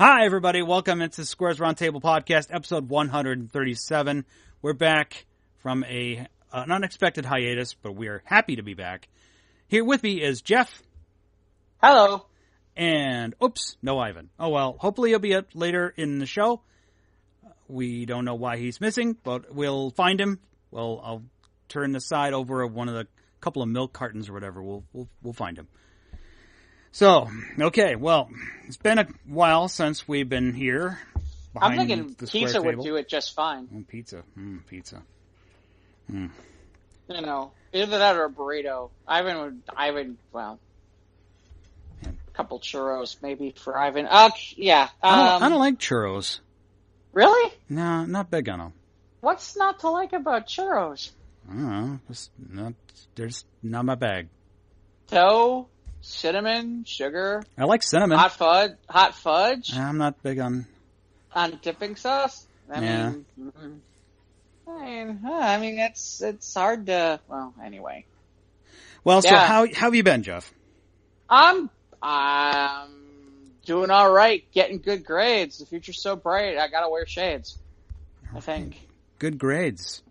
Hi, everybody. Welcome into Squares Roundtable Podcast, episode 137. We're back from an unexpected hiatus, but we're happy to be back. Here with me is Jeff. Hello. And, no Ivan. Oh, well, hopefully he'll be up later in the show. We don't know why he's missing, but we'll find him. Well, I'll turn the side over of one of the couple of milk cartons or whatever. We'll find him. So, okay, well, it's been a while since we've been here. I'm thinking pizza would do it just fine. Oh, pizza. Pizza. You know, either that or a burrito. Ivan, a couple churros maybe for Ivan. Yeah. I don't like churros. Really? No, not big on them. What's not to like about churros? I don't know. They're just not my bag. Dough, cinnamon, sugar. I like cinnamon. Hot fudge. I'm not big on dipping sauce. I mean, it's hard to. Well, anyway. Well, so how have you been, Jeff? I'm doing all right. Getting good grades. The future's so bright. I gotta wear shades. I think. Good grades.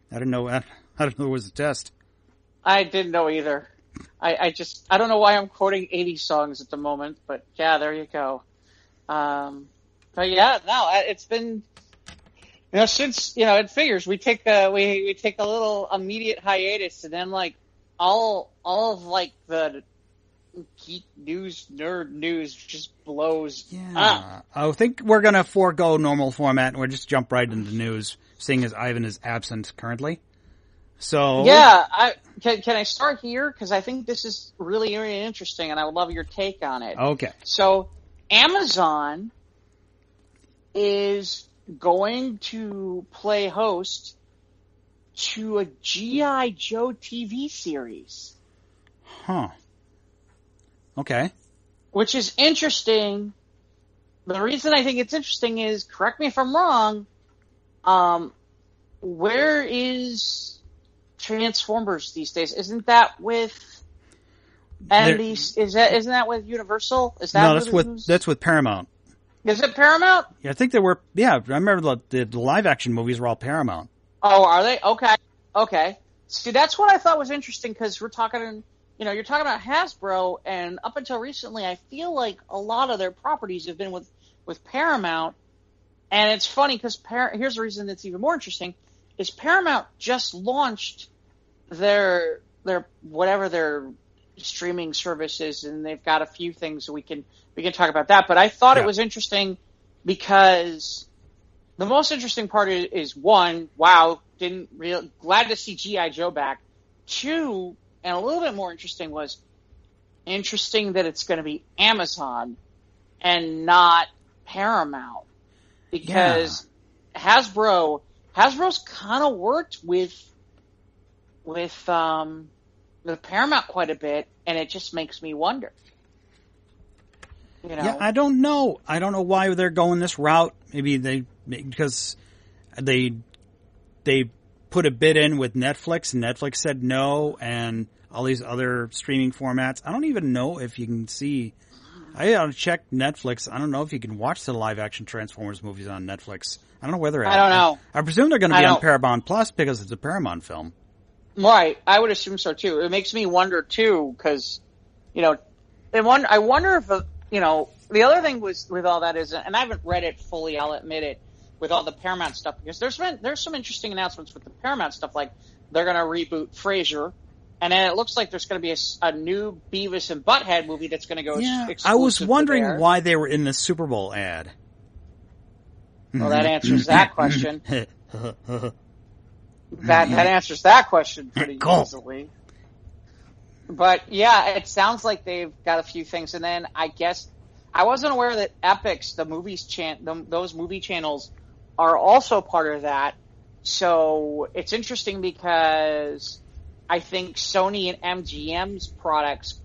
I don't know. I don't know. It was a test. I didn't know either. I don't know why I'm quoting 80 songs at the moment, but yeah, there you go. But yeah, no, it's been, since, it figures we take a little immediate hiatus, and then like all of like the geek news, nerd news just blows up. I think we're going to forego normal format and we'll just jump right into news, seeing as Ivan is absent currently. So yeah, can I start here? Because I think this is really, really interesting, and I would love your take on it. Okay. So Amazon is going to play host to a G.I. Joe TV series. Huh. Okay. Which is interesting. The reason I think it's interesting is, correct me if I'm wrong, where is Transformers these days? Isn't that with isn't that with Universal? Is that that's with Paramount. Is it Paramount? Yeah, I think they were. Yeah, I remember the live action movies were all Paramount. Oh, are they? Okay. See, that's what I thought was interesting, because we're talking, you're talking about Hasbro, and up until recently, I feel like a lot of their properties have been with Paramount, and it's funny because here's the reason that's even more interesting. Is Paramount just launched their streaming services, and they've got a few things we can talk about that. But I thought it was interesting because the most interesting part is one, wow, glad to see G.I. Joe back. Two, and a little bit more interesting was that it's going to be Amazon and not Paramount, because Hasbro's kind of worked with Paramount quite a bit, and it just makes me wonder. Yeah, I don't know. I don't know why they're going this route. Maybe because they put a bid in with Netflix, and Netflix said no, and all these other streaming formats. I don't even know if you can see. I gotta check Netflix. I don't know if you can watch the live action Transformers movies on Netflix. I don't know where they're at. I don't know. I presume they're going to be on Paramount Plus because it's a Paramount film. Right. I would assume so too. It makes me wonder too, because, I wonder if, the other thing with all that is, and I haven't read it fully, I'll admit it, with all the Paramount stuff, because there's some interesting announcements with the Paramount stuff, like they're going to reboot Frasier, and then it looks like there's going to be a new Beavis and Butthead movie that's going to go exclusive. I was wondering why they were in the Super Bowl ad. Well, that answers that question. That answers that question pretty easily. But yeah, it sounds like they've got a few things, and then I guess I wasn't aware that Epix, the movies those movie channels, are also part of that. So it's interesting because I think Sony and MGM's products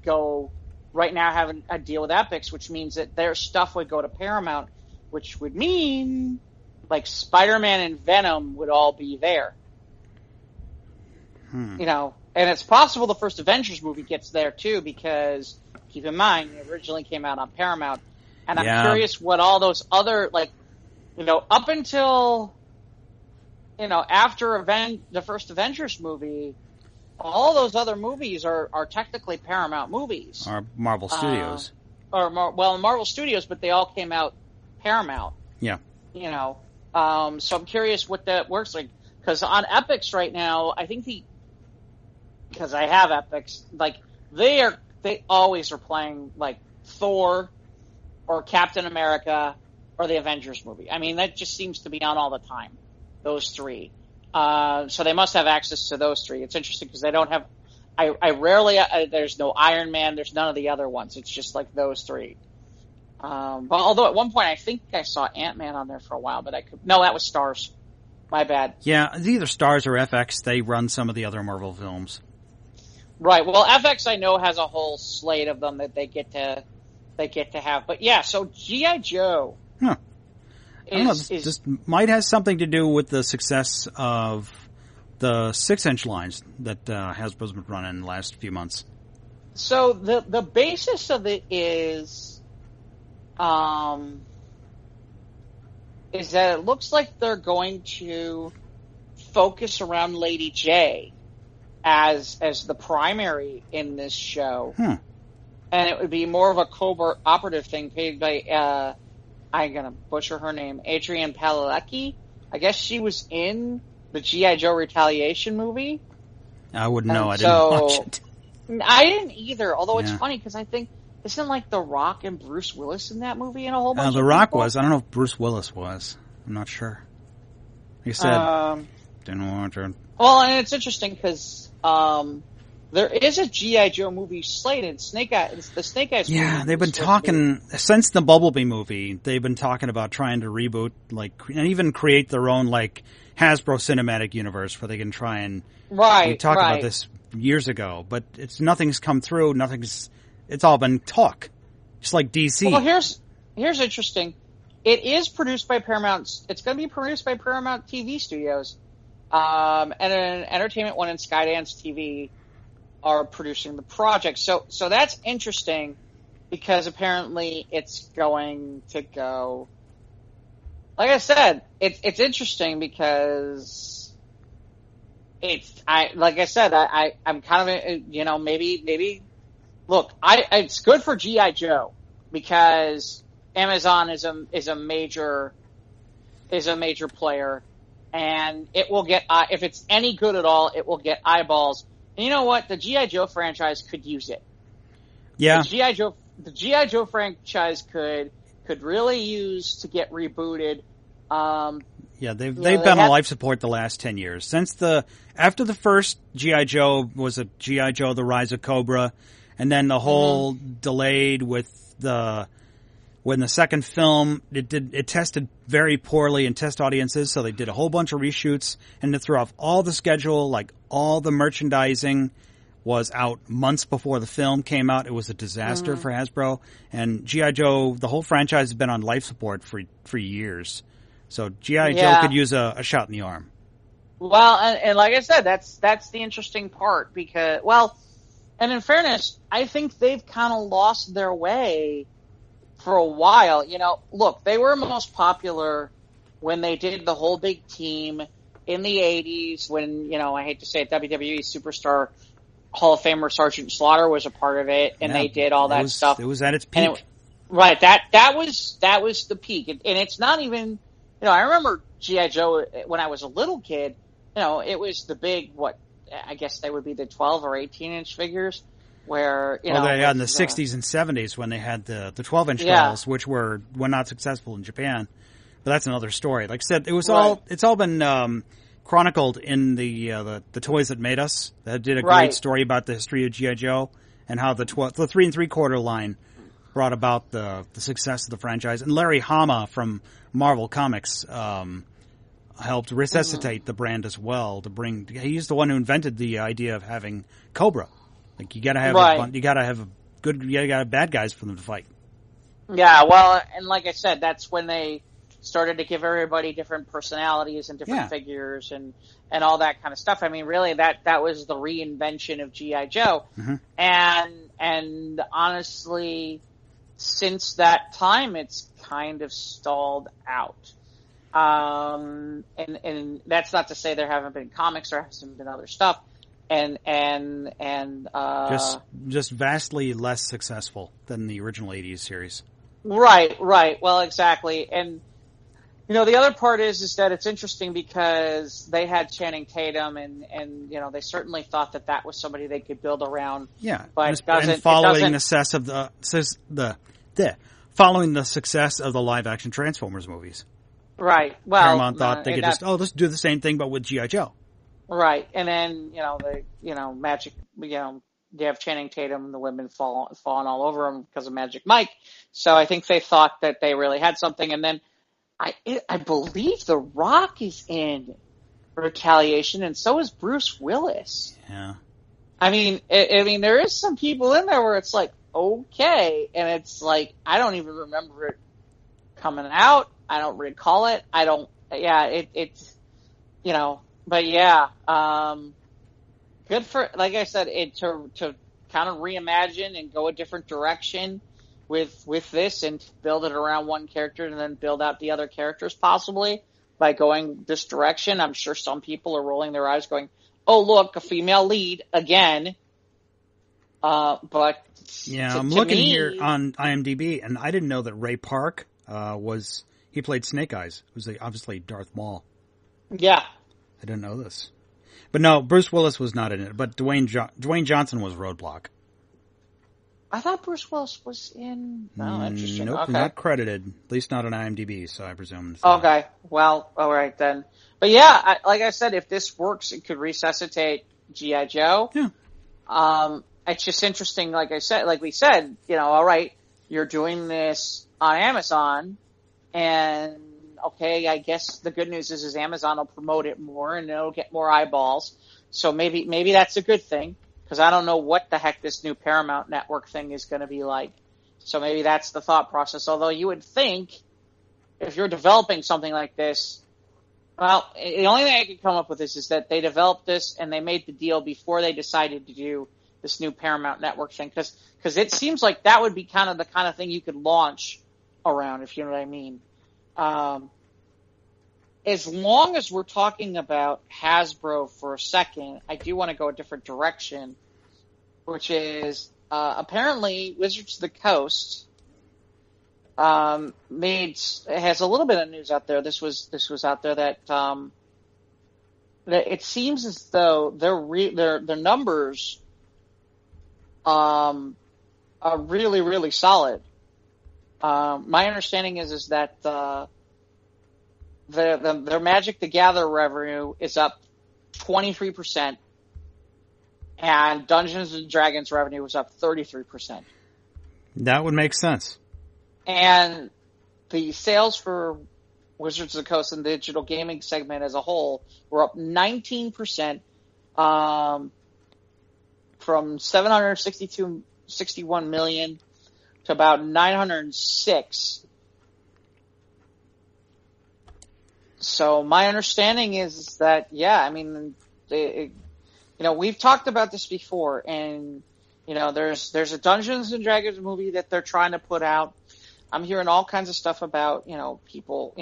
right now have a deal with Epix, which means that their stuff would go to Paramount, which would mean like Spider-Man and Venom would all be there. And it's possible the first Avengers movie gets there too, because keep in mind, it originally came out on Paramount. And I'm curious what all those other, like, up until, after the first Avengers movie, all those other movies are technically Paramount movies. Or Marvel Studios. Marvel Studios, but they all came out Paramount. Yeah. So I'm curious what that works like. Because on Epix right now, I think because I have Epix, like, they always are playing, like, Thor or Captain America or the Avengers movie. I mean, that just seems to be on all the time, those three. So they must have access to those three. It's interesting because they don't have, I rarely, there's no Iron Man, there's none of the other ones. It's just like those three. But although at one point I think I saw Ant-Man on there for a while, but no, that was Stars. My bad. Yeah, it's either Stars or FX. They run some of the other Marvel films. Right. Well, FX I know has a whole slate of them that they get to have. But yeah, so G.I. Joe. Huh. I don't know, this might have something to do with the success of the 6-inch lines that Hasbro's been running in the last few months. So the basis of it is that it looks like they're going to focus around Lady J as the primary in this show. And it would be more of a covert operative thing paid by, I'm going to butcher her name, Adrienne Padalecki. I guess she was in the G.I. Joe Retaliation movie. I wouldn't know. I didn't watch it. I didn't either, although it's funny because I think, isn't like The Rock and Bruce Willis in that movie and a whole bunch of The Rock was. I don't know if Bruce Willis was. I'm not sure. Like I said, didn't watch it. Well, and it's interesting because there is a G.I. Joe movie slated. The Snake Eyes movie. Yeah, they've been talking since the Bumblebee movie. They've been talking about trying to reboot, and even create their own Hasbro cinematic universe where they can try and. Right. We talked about this years ago, but nothing's come through. It's all been talk, just like DC. Well, here's interesting. It is produced by Paramount. It's going to be produced by Paramount TV Studios, and an Entertainment One and Skydance TV are producing the project. So that's interesting because apparently it's going to go. Like I said, it's interesting because I'm kind of maybe. Look, it's good for G.I. Joe because Amazon is a major player, and it will get if it's any good at all, it will get eyeballs. And you know what? The G.I. Joe franchise could use it. Yeah, the G.I. Joe franchise could really use to get rebooted. Yeah, they've been on life support the last 10 years after the first G.I. Joe was a G.I. Joe: The Rise of Cobra. And then the whole delayed with when the second film, it tested very poorly in test audiences, so they did a whole bunch of reshoots, and they threw off all the schedule, all the merchandising was out months before the film came out. It was a disaster for Hasbro, and G.I. Joe, the whole franchise has been on life support for years. So G.I. Joe could use a shot in the arm. Well, and like I said, that's the interesting part because, and in fairness, I think they've kind of lost their way for a while. Look, they were most popular when they did the whole big team in the 80s when, I hate to say it, WWE Superstar Hall of Famer Sergeant Slaughter was a part of it, and they did all that stuff. It was at its peak. Right, that was the peak. And it's not even, I remember G.I. Joe when I was a little kid, it was the big, I guess they would be the 12 or 18-inch figures where, they had in the 60s and 70s when they had the 12-inch dolls, which were not successful in Japan. But that's another story. Like I said, it's all been chronicled in the Toys That Made Us. That did a great story about the history of G.I. Joe and how the 3 3/4 line brought about the success of the franchise. And Larry Hama from Marvel Comics helped resuscitate the brand as well. He's the one who invented the idea of having Cobra. You gotta have bad guys for them to fight. Yeah, well, and like I said, that's when they started to give everybody different personalities and different figures and all that kind of stuff. I mean, really, that was the reinvention of G.I. Joe. And honestly, since that time, it's kind of stalled out. And that's not to say there haven't been comics or hasn't been other stuff. And just vastly less successful than the original 80s series. Right. Well, exactly. And, the other part is that it's interesting because they had Channing Tatum and they certainly thought that was somebody they could build around. Yeah. But and following the success of following the success of the live action Transformers movies. Right. Well, Paramount thought they could let's do the same thing but with G.I. Joe. Right. And then, Magic, you have Channing Tatum and the women falling all over him because of Magic Mike. So I think they thought that they really had something. And then I believe The Rock is in Retaliation, and so is Bruce Willis. Yeah. I mean, there is some people in there where it's like, okay, and it's like, I don't even remember it coming out. I don't recall it. It's, but yeah, good for, like I said, to kind of reimagine and go a different direction with this and build it around one character and then build out the other characters possibly by going this direction. I'm sure some people are rolling their eyes going, oh, look, a female lead again. But yeah, I'm looking here on IMDb and I didn't know that Ray Park, he played Snake Eyes, who's obviously Darth Maul. Yeah. I didn't know this. But no, Bruce Willis was not in it, but Dwayne Johnson was Roadblock. I thought Bruce Willis was in... Oh, interesting. Nope, okay. Not credited. At least not on IMDb, so I presume... Okay, well, alright then. But yeah, like I said, if this works, it could resuscitate G.I. Joe. Yeah. It's just interesting, like we said, alright, you're doing this on Amazon, and okay, I guess the good news is Amazon will promote it more, and it'll get more eyeballs. So maybe that's a good thing. Because I don't know what the heck this new Paramount Network thing is going to be like. So maybe that's the thought process. Although you would think, if you're developing something like this, well, the only thing I could come up with is that they developed this and they made the deal before they decided to do this new Paramount Network thing. Because it seems like that would be kind of the kind of thing you could launch around, if you know what I mean. As long as we're talking about Hasbro for a second, I do want to go a different direction, which is apparently Wizards of the Coast has a little bit of news out there. This was out there that it seems as though their numbers are really, really solid. My understanding is that their Magic the Gathering revenue is up 23%, and Dungeons and Dragons revenue was up 33%. That would make sense. And the sales for Wizards of the Coast and the digital gaming segment as a whole were up 19%, from 61 million to about 906. So my understanding is that, yeah, I mean, we've talked about this before, and there's a Dungeons and Dragons movie that they're trying to put out. I'm hearing all kinds of stuff about people,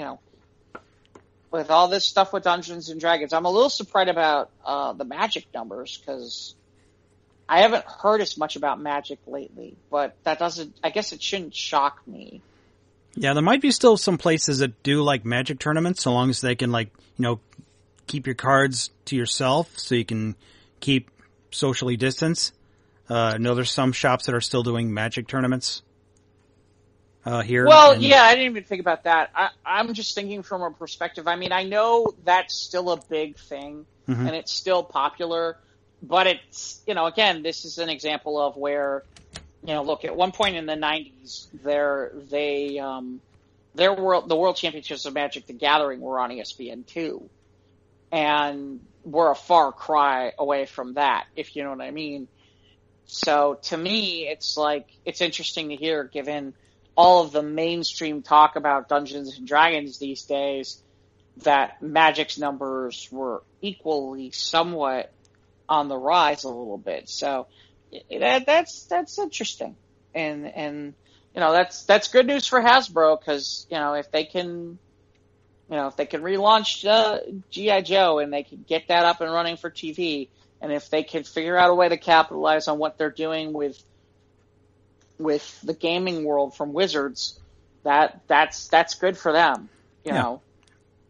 with all this stuff with Dungeons and Dragons. I'm a little surprised about the Magic numbers because I haven't heard as much about Magic lately. But that doesn't. I guess it shouldn't shock me. Yeah, there might be still some places that do like Magic tournaments, so long as they can keep your cards to yourself, so you can keep socially distanced. I know there's some shops that are still doing Magic tournaments here. Well, yeah, I didn't even think about that. I'm just thinking from a perspective. I mean, I know that's still a big thing, and it's still popular, but it's again, this is an example of where. Look, at one point in the 90s, the World Championships of Magic the Gathering were on ESPN2. And we're a far cry away from that, if you know what I mean. So to me, it's interesting to hear, given all of the mainstream talk about Dungeons and Dragons these days, that Magic's numbers were equally somewhat on the rise a little bit. So that's interesting. And that's good news for Hasbro, because, if they can, relaunch G.I. Joe and they can get that up and running for TV, and if they can figure out a way to capitalize on what they're doing with the gaming world from Wizards, that's good for them, you know.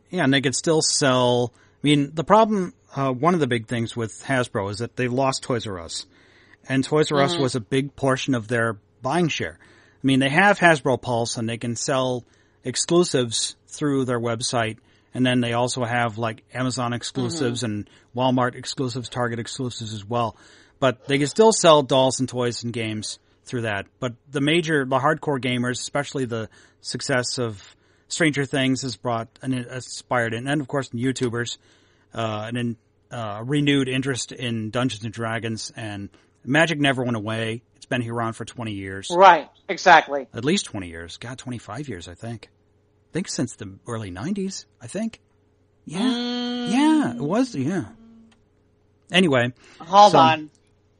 Yeah, and they could still sell. I mean, the problem, one of the big things with Hasbro is that they lost Toys R Us. And Toys R Us was a big portion of their buying share. I mean, they have Hasbro Pulse, and they can sell exclusives through their website. And then they also have, like, Amazon exclusives and Walmart exclusives, Target exclusives as well. But they can still sell dolls and toys and games through that. But the hardcore gamers, especially the success of Stranger Things, has brought and inspired, and then, of course, YouTubers, and renewed interest in Dungeons and Dragons, and Magic never went away. It's been here around for 20 years. Right, exactly. At least 20 years. God, 25 years, I think. I think since the early 90s, I think. Yeah. Yeah, it was, yeah. Anyway. Hold on.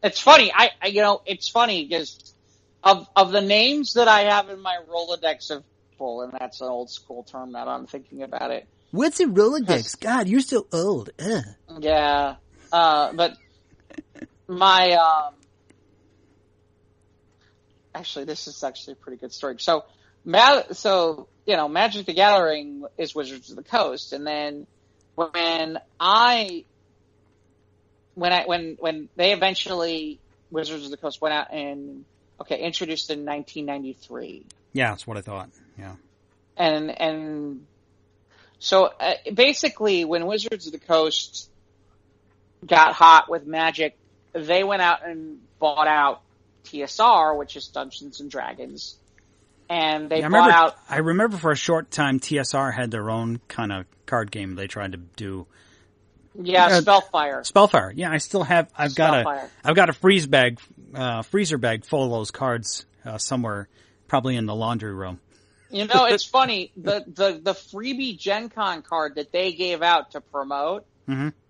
It's funny. It's funny because of the names that I have in my Rolodex of people, and that's an old school term now that I'm thinking about it. What's a Rolodex? God, you're so old. Ugh. Yeah. But my, actually, this is actually a pretty good story. So, Magic the Gathering is Wizards of the Coast, and then when they eventually, Wizards of the Coast went out and introduced in 1993. Yeah, that's what I thought. Yeah. And so basically, when Wizards of the Coast got hot with Magic, they went out and bought out TSR, which is Dungeons and Dragons, and they bought out. I remember for a short time, TSR had their own kind of card game they tried to do. Yeah, Spellfire. Spellfire. Yeah, I still have. I've got a freezer bag full of those cards somewhere, probably in the laundry room. It's funny. The freebie Gen Con card that they gave out to promote,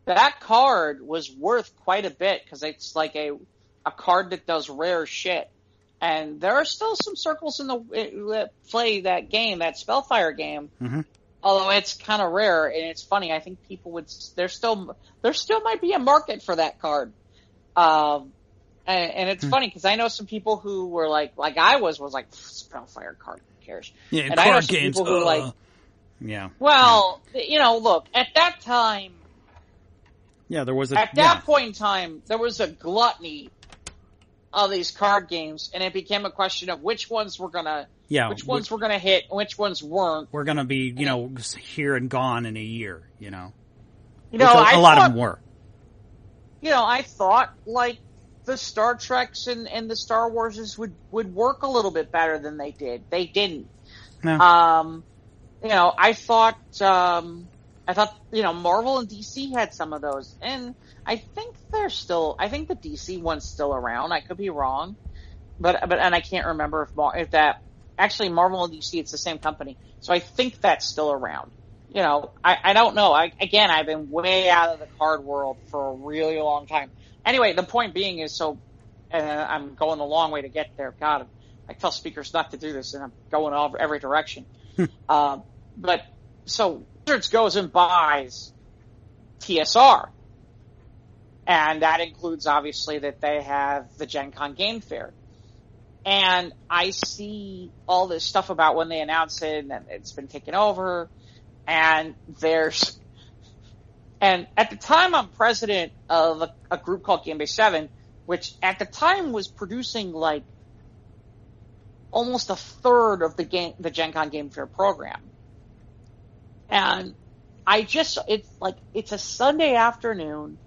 that card was worth quite a bit because it's like a card that does rare shit. And there are still some circles that play that game, that Spellfire game. Although it's kind of rare, and it's funny. I think people would. There still might be a market for that card. And it's funny because I know some people who were like I was like, Spellfire card, who cares? Yeah, and card I know some games. People who like. Yeah. Well, look, at that time. Yeah, there was at that point in time, there was a gluttony of these card games, and it became a question of which ones were gonna. Yeah, which ones were going to hit and which ones weren't. We're going to be, here and gone in a year, a lot of them were. I thought, like, the Star Treks and the Star Warses would work a little bit better than they did. They didn't. No. I thought, Marvel and DC had some of those. And I think the DC one's still around. I could be wrong. But I can't remember if that... Actually, Marvel and DC, it's the same company. So I think that's still around. I don't know. I've been way out of the card world for a really long time. Anyway, the point being is, I'm going a long way to get there. God, I tell speakers not to do this, and I'm going every direction. But Wizards goes and buys TSR. And that includes, obviously, that they have the Gen Con Game Fair. And I see all this stuff about when they announce it and it's been taken over. And at the time I'm president of a group called Game Base 7, which at the time was producing like almost a third of the Gen Con Game Fair program. And it's a Sunday afternoon.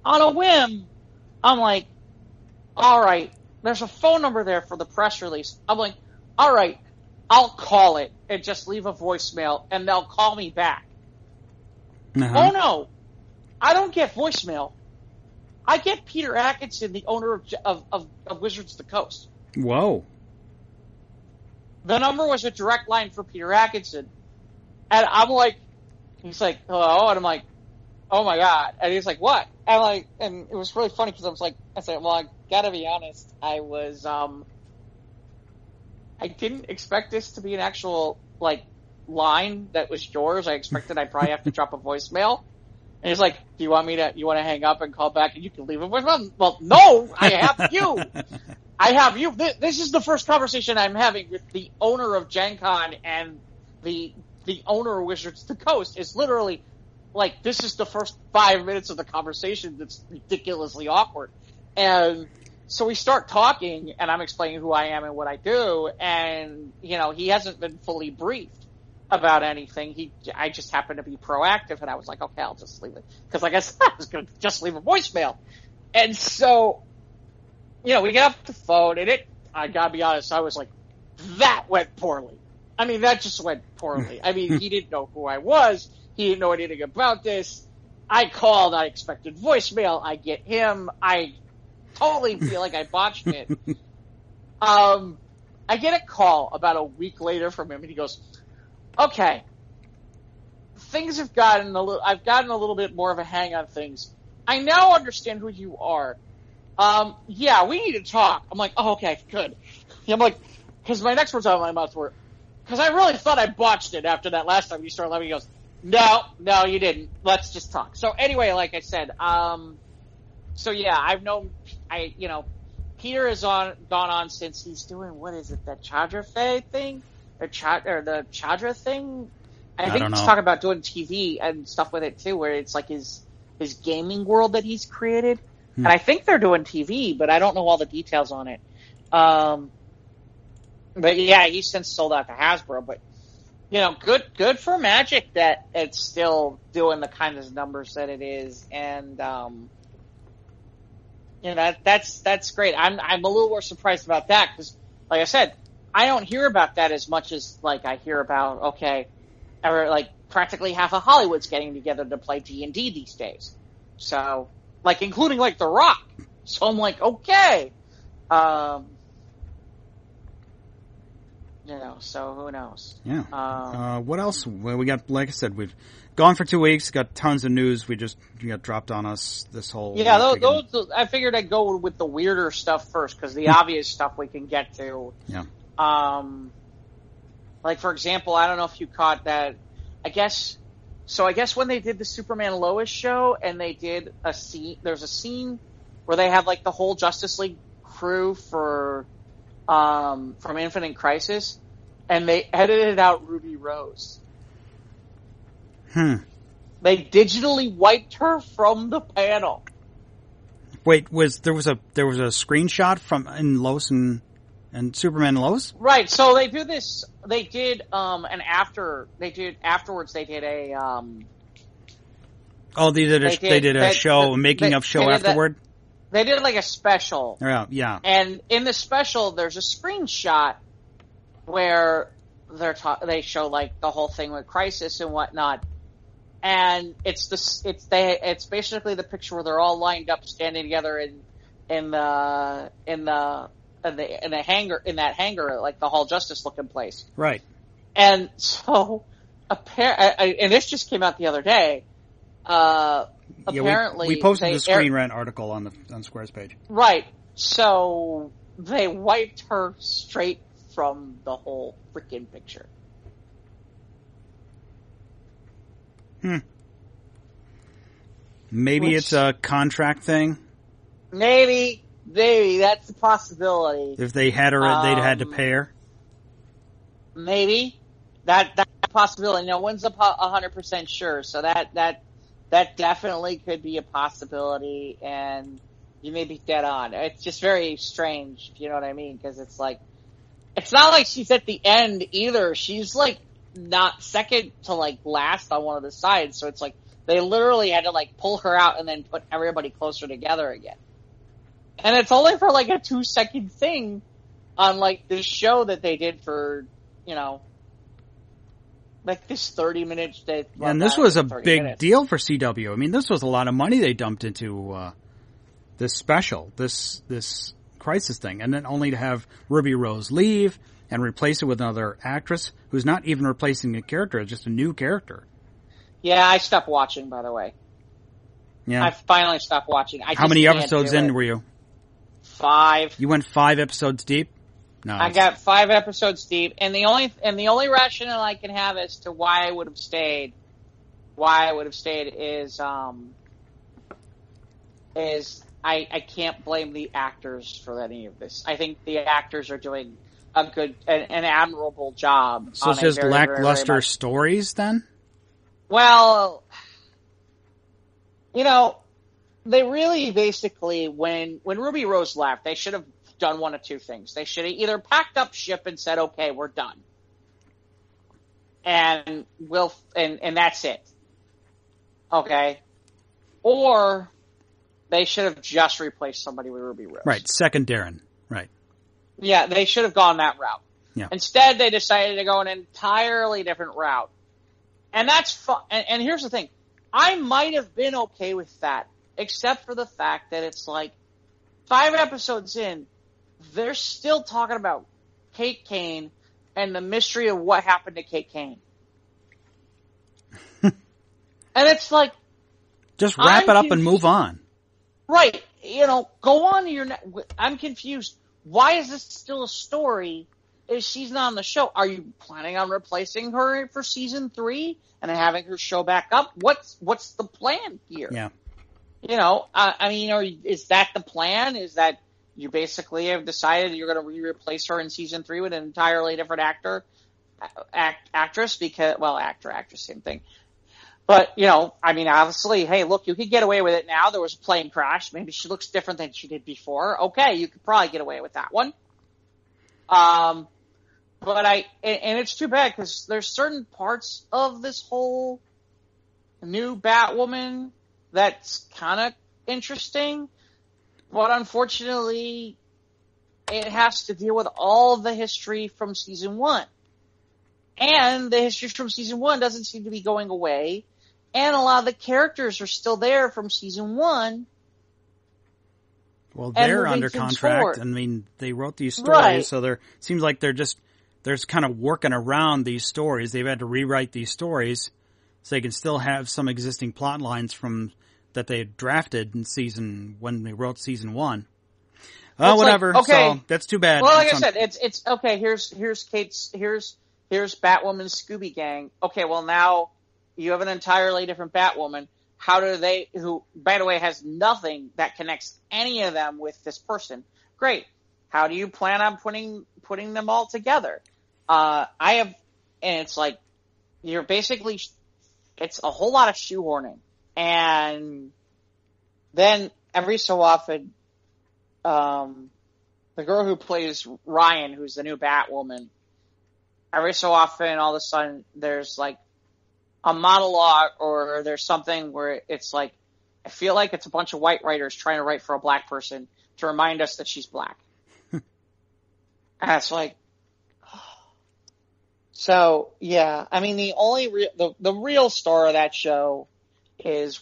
On a whim, I'm like, all right. There's a phone number there for the press release. I'm like, all right, I'll call it and just leave a voicemail, and they'll call me back. Oh, no. I don't get voicemail. I get Peter Atkinson, the owner of Wizards of the Coast. Whoa. The number was a direct line for Peter Atkinson. And I'm like, he's like, hello? And I'm like, oh, my God. And he's like, what? And it was really funny because I said, well, I gotta be honest, I was I didn't expect this to be an actual, like, line that was yours. I expected I'd probably have to drop a voicemail. And he's like, you want to hang up and call back and you can leave a voicemail? Well, no, I have you. I have you. This is the first conversation I'm having with the owner of Gen Con and the owner of Wizards of the Coast. Is literally, like, this is the first 5 minutes of the conversation that's ridiculously awkward. And so we start talking, and I'm explaining who I am and what I do, and, you know, he hasn't been fully briefed about anything. I just happened to be proactive, and I was like, okay, I'll just leave it. Because, like I said, I was going to just leave a voicemail. And so, you know, we get off the phone, and I gotta be honest, I was like, that went poorly. I mean, that just went poorly. I mean, he didn't know who I was. He didn't know anything about this. I called, I expected voicemail, I get him, I totally feel like I botched it. I get a call about a week later from him, and he goes, okay, things have I've gotten a little bit more of a hang on things. I now understand who you are. Yeah, we need to talk. I'm like, oh, okay, good. I'm like, because my next words out of my mouth were, because I really thought I botched it after that last time you started laughing. He goes, no, you didn't. Let's just talk. So anyway, like I said, so yeah, Peter has gone on since he's doing, what is it, the Chadra thing? Or the Chadra thing? I think he's talking about doing TV and stuff with it too, where it's like his gaming world that he's created. And I think they're doing TV, but I don't know all the details on it. But yeah, he's since sold out to Hasbro, but you know, good for Magic that it's still doing the kind of numbers that it is, and you know, that's great. I'm a little more surprised about that because, like I said, I don't hear about that as much as like I hear about like practically half of Hollywood's getting together to play D&D these days. So, like, including like The Rock. So I'm like, okay, you know, so who knows? Yeah. What else? Well, we got, like I said, we've gone for 2 weeks, got tons of news. You got dropped on us this whole week. Those, I figured I'd go with the weirder stuff first, because the obvious stuff we can get to. Yeah. Like, for example, I don't know if you caught that, I guess when they did the Superman Lois show, and they did there's a scene where they have, like, the whole Justice League crew from Infinite Crisis, and they edited out Ruby Rose. They digitally wiped her from the panel. Wait, there was a screenshot in Lois and Superman Lois? Right. So they do this. They did afterwards. They did a. They did a show, making of show afterward. They did like a special. Yeah. And in the special, there's a screenshot where they show like the whole thing with Crisis and whatnot. And it's basically the picture where they're all lined up, standing together in that hangar, like the Hall Justice looking place. Right. And so, and this just came out the other day. Apparently, we posted the Screen Rant article on Square's page. Right. So they wiped her straight from the whole freaking picture. Maybe it's a contract thing. Maybe that's a possibility. If they had her, they'd had to pay her. Maybe that's a possibility. No one's 100% sure, so that definitely could be a possibility. And you may be dead on. It's just very strange, if you know what I mean? Because it's like, it's not like she's at the end either. She's like not second to like last on one of the sides, so it's like they literally had to like pull her out and then put everybody closer together again. And it's only for like a 2-second thing on like this show that they did for, you know, like this 30 minutes. And this was a big deal for CW. I mean, this was a lot of money they dumped into this special, this Crisis thing, and then only to have Ruby Rose leave and replace it with another actress who's not even replacing a character, it's just a new character. Yeah, I stopped watching, by the way. Yeah. I finally stopped watching. How many episodes in were you? 5. You went 5 episodes deep? No, I got 5 episodes deep, and the only rationale I can have as to why I would have stayed is I can't blame the actors for any of this. I think the actors are doing an admirable job. So it's just lackluster stories then? Well, they really basically, when Ruby Rose left, they should have done one of two things. They should have either packed up ship and said, okay, we're done. And and that's it. Okay. Or they should have just replaced somebody with Ruby Rose. Right. Second Darren. Right. Yeah, they should have gone that route. Yeah. Instead, they decided to go an entirely different route. And that's fun. And here's the thing. I might have been okay with that, except for the fact that it's like 5 episodes in, they're still talking about Kate Kane and the mystery of what happened to Kate Kane. And it's like, just wrap it up and move on. Right. Go on to your I'm confused. Why is this still a story if she's not on the show? Are you planning on replacing her for season 3 and having her show back up? What's the plan here? Yeah. Is that the plan? Is that you basically have decided you're going to replace her in season 3 with an entirely different actress? Because, actress, same thing. But, obviously, hey, look, you could get away with it now. There was a plane crash. Maybe she looks different than she did before. Okay, you could probably get away with that one. But it's too bad because there's certain parts of this whole new Batwoman that's kind of interesting. But unfortunately, it has to deal with all the history from season 1. And the history from season 1 doesn't seem to be going away. And a lot of the characters are still there from season 1. Well, they're under contract. Forward. I mean, they wrote these stories, right. So it seems like they're just kind of working around these stories. They've had to rewrite these stories so they can still have some existing plot lines from that they had drafted in when they wrote season 1. Oh, whatever. Like, okay. So that's too bad. Well, like I said, it's okay. Here's Batwoman's Scooby Gang. Okay, well now you have an entirely different Batwoman. Who, by the way, has nothing that connects any of them with this person. Great. How do you plan on putting them all together? And it's like, it's a whole lot of shoehorning. And then every so often, the girl who plays Ryan, who's the new Batwoman, every so often, all of a sudden, there's like a monologue or there's something where it's like, I feel like it's a bunch of white writers trying to write for a black person to remind us that she's black. And it's like, so yeah, I mean, the only the real star of that show is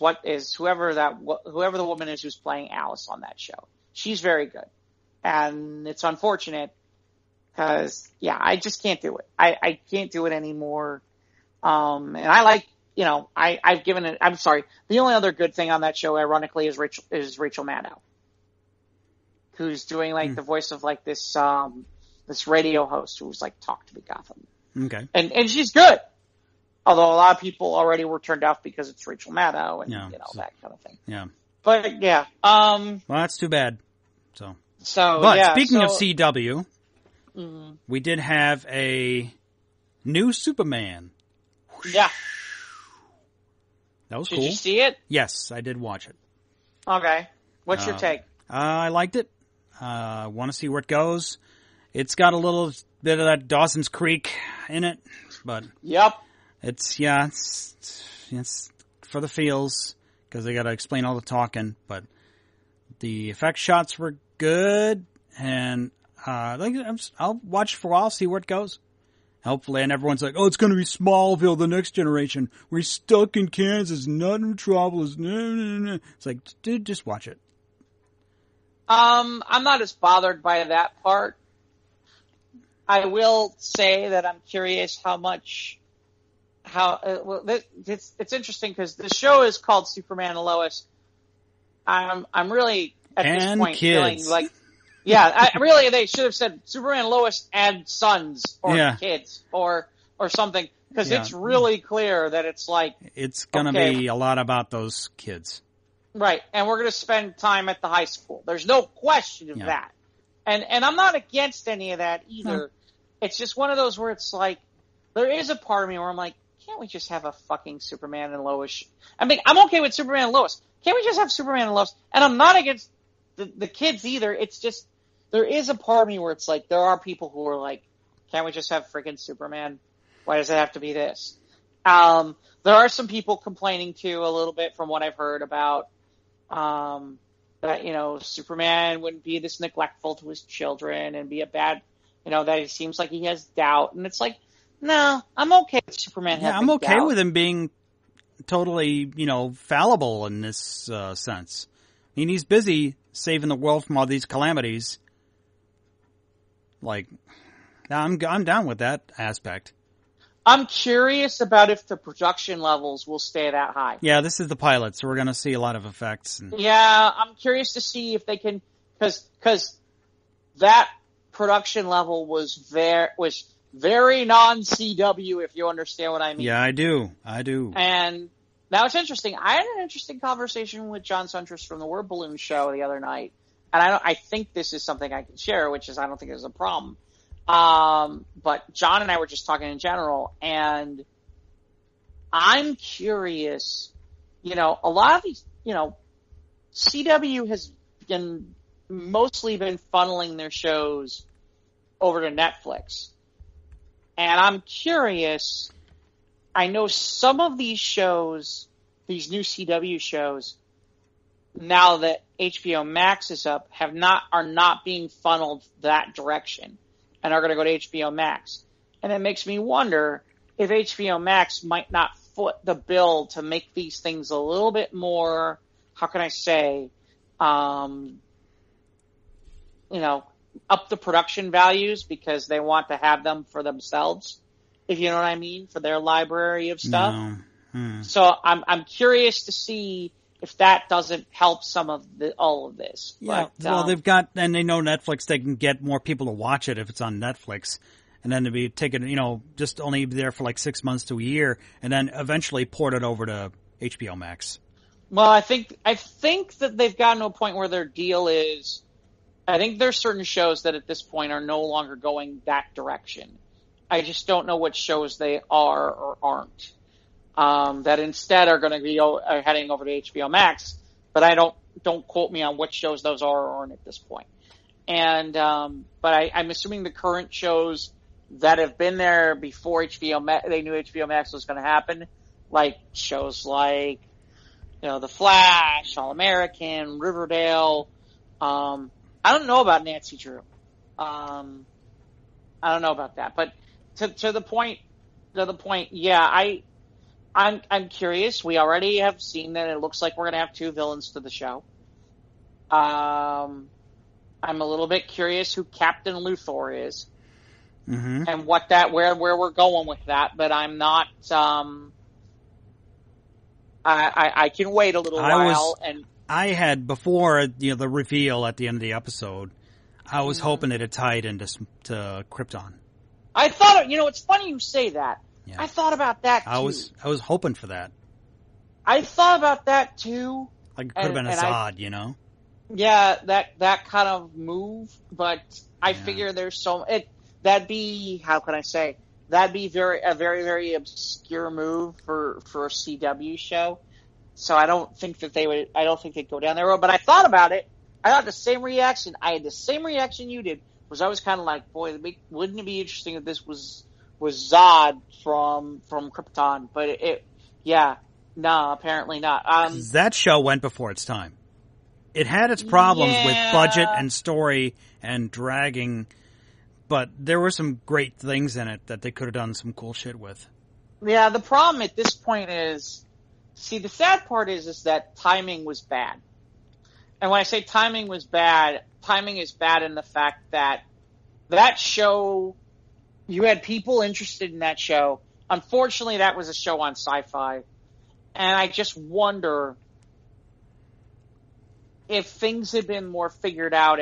whoever the woman is who's playing Alice on that show. She's very good. And it's unfortunate because, yeah, I just can't do it. I can't do it anymore. And I like, I've given it, I'm sorry. The only other good thing on that show, ironically, is Rachel Maddow, who's doing like the voice of like this radio host who's like, talk to me, Gotham. Okay. And she's good. Although a lot of people already were turned off because it's Rachel Maddow and, that kind of thing. Yeah. But yeah. Well, that's too bad. But speaking of CW, we did have a new Superman. Yeah. That was cool. Did you see it? Yes, I did watch it. Okay. What's your take? I liked it. Want to see where it goes. It's got a little bit of that Dawson's Creek in it, but yep. It's for the feels because they got to explain all the talking. But the effect shots were good, and I'll watch for a while, see where it goes. Hopefully, and everyone's like, "Oh, it's going to be Smallville, the next generation. We're stuck in Kansas, nothing metropolis." No. It's like, dude, just watch it. I'm not as bothered by that part. I will say that I'm curious it's interesting because the show is called Superman Lois. I'm really at this point feeling like Really, they should have said Superman Lois and sons or kids or something, because it's really clear that it's like it's going to be a lot about those kids, right? And we're going to spend time at the high school. There's no question of that, and I'm not against any of that either. No. It's just one of those where it's like there is a part of me where I'm like, can't we just have a fucking Superman and Lois? I mean, I'm okay with Superman and Lois. Can't we just have Superman and Lois? And I'm not against the kids either. It's just, there is a part of me where it's like, there are people who are like, can't we just have freaking Superman? Why does it have to be this? There are some people complaining too, a little bit from what I've heard about, that, you know, Superman wouldn't be this neglectful to his children and be a bad, you know, that he seems like he has doubt. And it's like, no, I'm okay with Superman having doubt. I'm okay with him being totally, you know, fallible in this sense. I mean, he's busy saving the world from all these calamities. Like, I'm down with that aspect. I'm curious about if the production levels will stay that high. Yeah, this is the pilot, so we're going to see a lot of effects. Yeah, I'm curious to see if they can, because that production level was very non-CW, if you understand what I mean. Yeah, I do. And now it's interesting. I had an interesting conversation with John Suntress from the Word Balloon show the other night, and I think this is something I can share, which is I don't think there's a problem. But John and I were just talking in general, and I'm curious, you know, a lot of these, you know, CW has mostly been funneling their shows over to Netflix. And I'm curious, I know some of these shows, these new CW shows, now that HBO Max is up, are not being funneled that direction and are going to go to HBO Max. And it makes me wonder if HBO Max might not foot the bill to make these things a little bit more, how can I say, you know, up the production values because they want to have them for themselves, if you know what I mean, for their library of stuff. No. So I'm curious to see if that doesn't help some of all of this. Yeah, but, well, they've got, and they know Netflix, they can get more people to watch it if it's on Netflix, and then to be taken, you know, just only be there for like 6 months to a year, and then eventually port it over to HBO Max. Well, I think that they've gotten to a point where their deal is, I think there's certain shows that at this point are no longer going that direction. I just don't know what shows they are or aren't. That instead are going to be heading over to HBO Max, but I don't quote me on which shows those are or aren't at this point. And but I'm assuming the current shows that have been there before HBO Max, they knew HBO Max was going to happen, like shows like, you know, The Flash, All American, Riverdale. I don't know about Nancy Drew. I don't know about that, but to the point, yeah, I'm curious. We already have seen that it looks like we're going to have 2 villains to the show. I'm a little bit curious who Captain Luthor is, and where we're going with that. But I'm not. I can wait a little while. I had before the reveal at the end of the episode. I was hoping it had tied into to Krypton. I thought, it's funny you say that. Yeah. I thought about that too. I was hoping for that. I thought about that too. Like it could have been a Zod, Yeah, that kind of move, but I figure there's that'd be, how can I say, that'd be a very, very obscure move for a CW show. So I don't think they'd go down that road, but I thought about it. I had the same reaction you did, was I was kind of like, boy, wouldn't it be interesting if this was Zod from Krypton? But apparently not. That show went before its time. It had its problems with budget and story and dragging, but there were some great things in it that they could have done some cool shit with. Yeah, the problem at this point is, the sad part is that timing was bad. And when I say timing was bad, timing is bad in the fact that show, you had people interested in that show. Unfortunately, that was a show on Sci-Fi. And I just wonder if things had been more figured out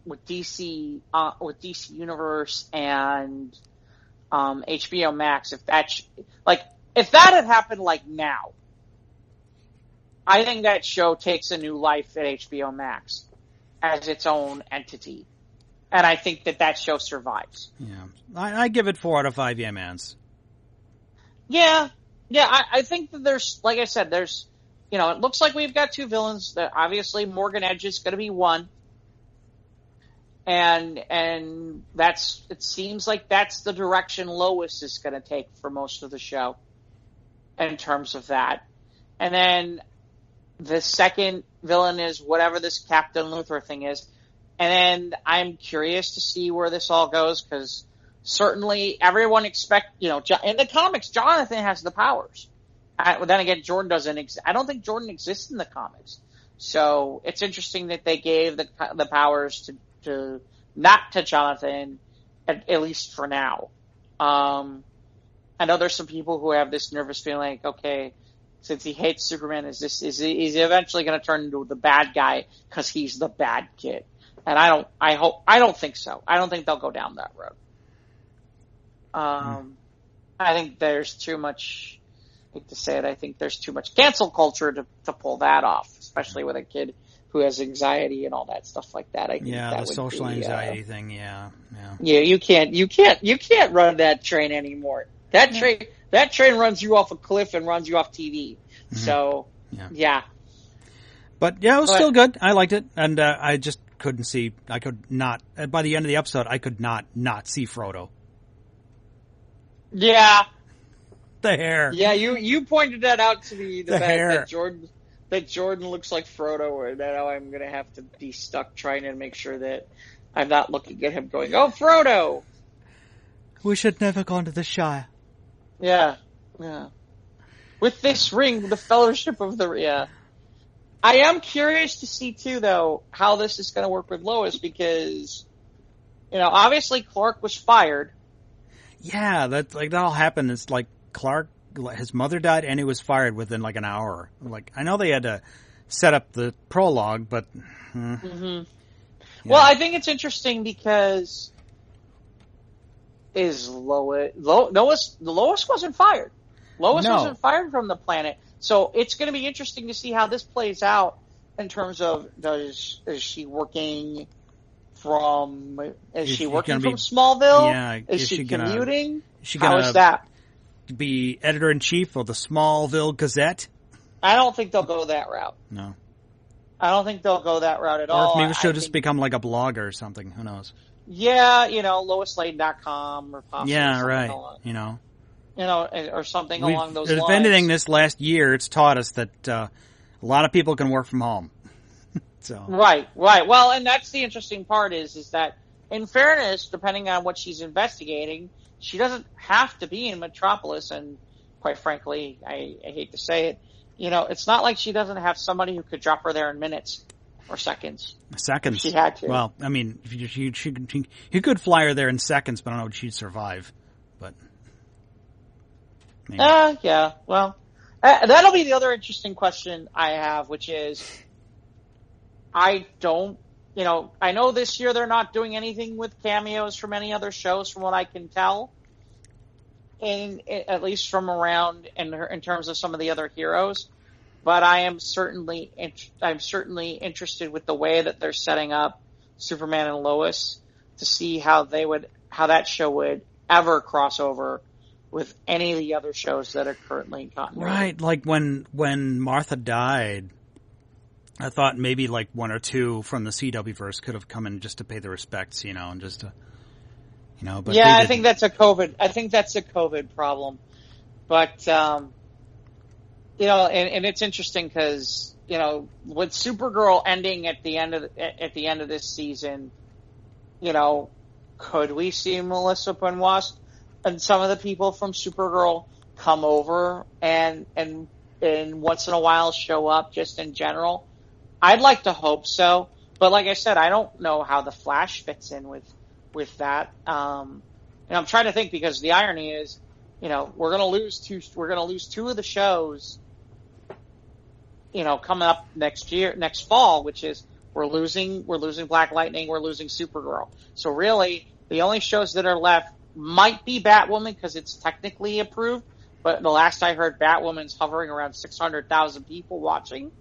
with DC Universe and HBO Max, if that had happened like now, I think that show takes a new life at HBO Max as its own entity, and I think that show survives. Yeah, I give it 4 out of 5 yeah-mans. Yeah, I think that there's, like I said, there's, it looks like we've got 2 villains. That obviously Morgan Edge is going to be one. And it seems like that's the direction Lois is going to take for most of the show in terms of that. And then the second villain is whatever this Captain Luthor thing is. And then I'm curious to see where this all goes, because certainly everyone in the comics, Jonathan has the powers. Then again, Jordan doesn't. I don't think Jordan exists in the comics. So it's interesting that they gave the powers to not to Jonathan, at least for now. I know there's some people who have this nervous feeling, like, okay, since he hates Superman, is he eventually going to turn into the bad guy because he's the bad kid? And I don't think so. I don't think they'll go down that road. I think there's too much, I hate to say it, I think there's too much cancel culture to pull that off, especially with a kid who has anxiety and all that stuff like that. I think that the social anxiety thing. Yeah. You can't run that train anymore. That train runs you off a cliff and runs you off TV. Mm-hmm. So yeah. But yeah, it was still good. I liked it, and I just couldn't see. I could not. By the end of the episode, I could not see Frodo. Yeah. The hair. Yeah, you pointed that out to me. The hair. That Jordan looks like Frodo, and now I'm going to have to be stuck trying to make sure that I'm not looking at him going, "Oh, Frodo! We should never go into the Shire." Yeah. With this ring, the Fellowship of the... Yeah. I am curious to see, too, though, how this is going to work with Lois, because, obviously Clark was fired. Yeah, that all happened. It's like Clark... His mother died, and he was fired within like an hour. Like, I know they had to set up the prologue, but yeah. Well, I think it's interesting because Lois wasn't fired. Lois wasn't fired from the planet, so it's going to be interesting to see how this plays out in terms of is she working from Smallville? Yeah, is she commuting? How is that? Be editor-in-chief of the Smallville Gazette? I don't think they'll go that route. No. I don't think they'll go that route at all. Or maybe she'll just become like a blogger or something. Who knows? Yeah, LoisLane.com or possibly right. Or something along those lines. If anything, this last year, it's taught us that a lot of people can work from home. So Right. Well, and that's the interesting part is that, in fairness, depending on what she's investigating, she doesn't have to be in Metropolis, and quite frankly, I hate to say it, it's not like she doesn't have somebody who could drop her there in minutes or seconds. Seconds. If she had to. Well, I mean, you could fly her there in seconds, but I don't know if she'd survive. But yeah. Well, that'll be the other interesting question I have, which is, I know this year they're not doing anything with cameos from any other shows, from what I can tell, at least from around in terms of some of the other heroes. But I'm certainly interested with the way that they're setting up Superman and Lois to see how that show would ever cross over with any of the other shows that are currently in continuity. Right, like when Martha died, I thought maybe like one or two from the CW-verse could have come in just to pay the respects, and just to, but yeah, I think that's a COVID problem. But, and it's interesting because, with Supergirl ending at the end of this season, could we see Melissa Benoist and some of the people from Supergirl come over and once in a while show up just in general? I'd like to hope so, but like I said, I don't know how the Flash fits in with that. And I'm trying to think, because the irony is, we're going to lose two of the shows coming up next fall, which is we're losing Black Lightning, we're losing Supergirl. So really, the only shows that are left might be Batwoman because it's technically approved, but the last I heard, Batwoman's hovering around 600,000 people watching,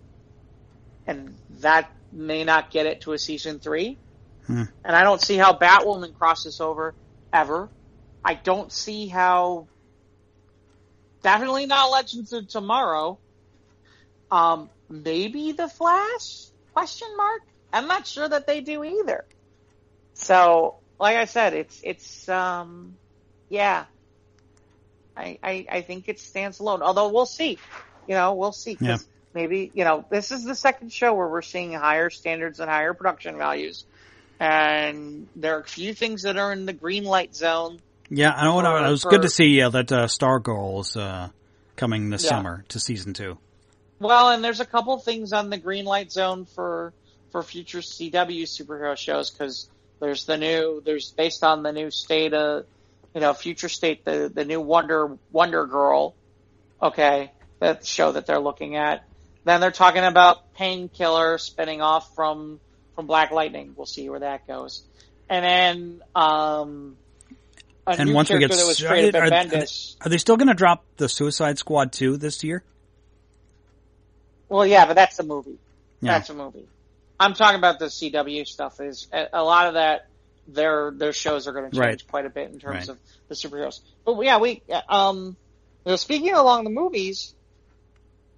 and that may not get it to a season 3. And I don't see how Batwoman crosses over ever. I don't see how. Definitely not Legends of Tomorrow. Maybe The Flash? Question mark? I'm not sure that they do either. So, like I said, it's yeah. I think it stands alone. Although we'll see. We'll see. Cause maybe, this is the second show where we're seeing higher standards and higher production values. And there are a few things that are in the green light zone. Yeah, I know. It was good to see that Stargirl's coming this summer to season 2. Well, and there's a couple things on the green light zone for future CW superhero shows, because there's based on the new state future state, the new Wonder Girl, okay, that show that they're looking at. Then they're talking about Painkiller spinning off from Black Lightning. We'll see where that goes. And then and once we get started, are they still going to drop the Suicide Squad 2 this year? Well, yeah, but that's a movie. Yeah. That's a movie. I'm talking about the CW stuff. Is a lot of that their shows are going to change quite a bit in terms of the superheroes. But yeah, speaking along the movies,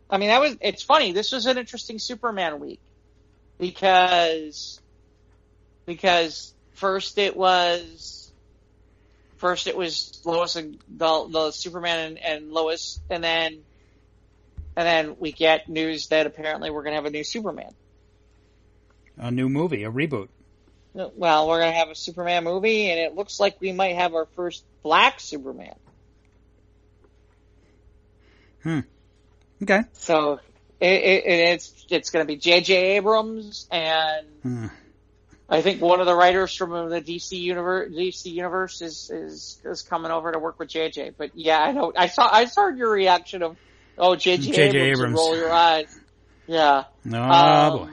I mean, it's funny. This was an interesting Superman week because first it was Lois and the Superman and Lois, and then we get news that apparently we're going to have a new Superman. A new movie, a reboot. Well, we're going to have a Superman movie, and it looks like we might have our first black Superman. Okay. So it's going to be J.J. Abrams, and I think one of the writers from the DC universe is coming over to work with J.J. But yeah, I know. I saw your reaction of J.J. Abrams. Roll your eyes. Yeah. Boy.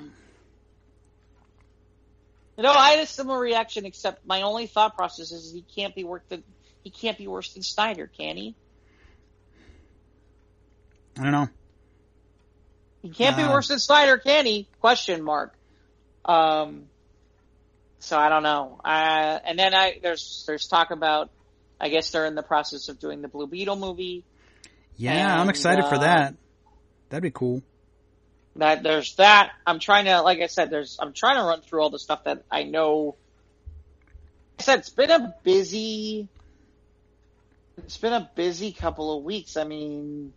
I had a similar reaction, except my only thought process is he can't be worse than Snyder, can he? I don't know. He can't be worse than Snyder, can he? Question mark. So I don't know. And then there's talk about, I guess they're in the process of doing the Blue Beetle movie. Yeah, and, I'm excited for that. That'd be cool. There's that. I'm trying to run through all the stuff that I know. I said it's been a busy couple of weeks. I mean,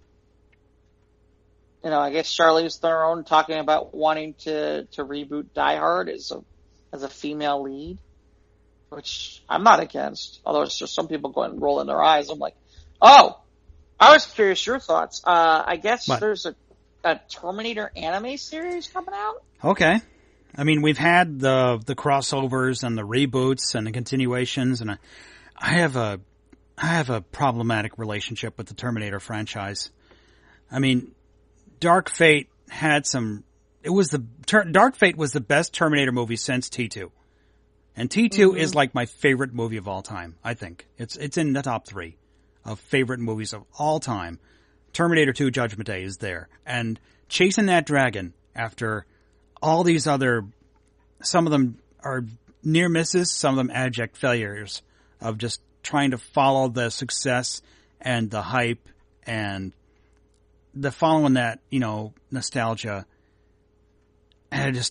I guess Charlize Theron talking about wanting to reboot Die Hard as a female lead, which I'm not against. Although it's just some people going rolling their eyes. I'm like, oh, I was curious your thoughts. I guess there's a Terminator anime series coming out. Okay. I mean, we've had the crossovers and the reboots and the continuations, and I have a problematic relationship with the Terminator franchise. I mean, Dark Fate had some. Dark Fate was the best Terminator movie since T2, and T2 is like my favorite movie of all time. I think it's in the top 3 of favorite movies of all time. Terminator 2 Judgment Day is there. And chasing that dragon after all these some of them are near misses, some of them abject failures of just trying to follow the success and the hype and the following that, nostalgia. And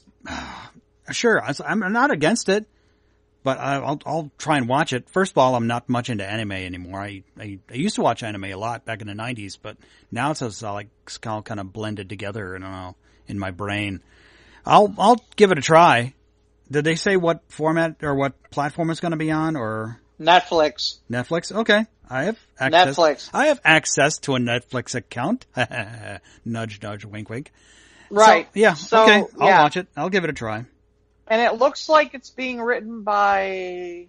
sure, I'm not against it. But I'll try and watch it. First of all, I'm not much into anime anymore. I used to watch anime a lot back in the 90s, but now it's all kind of blended together, in my brain. I'll give it a try. Did they say what format or what platform it's going to be on, or Netflix? Netflix. Okay, I have access. Netflix. I have access to a Netflix account. Nudge, nudge, wink, wink. Right. Okay. I'll watch it. I'll give it a try. And it looks like it's being written by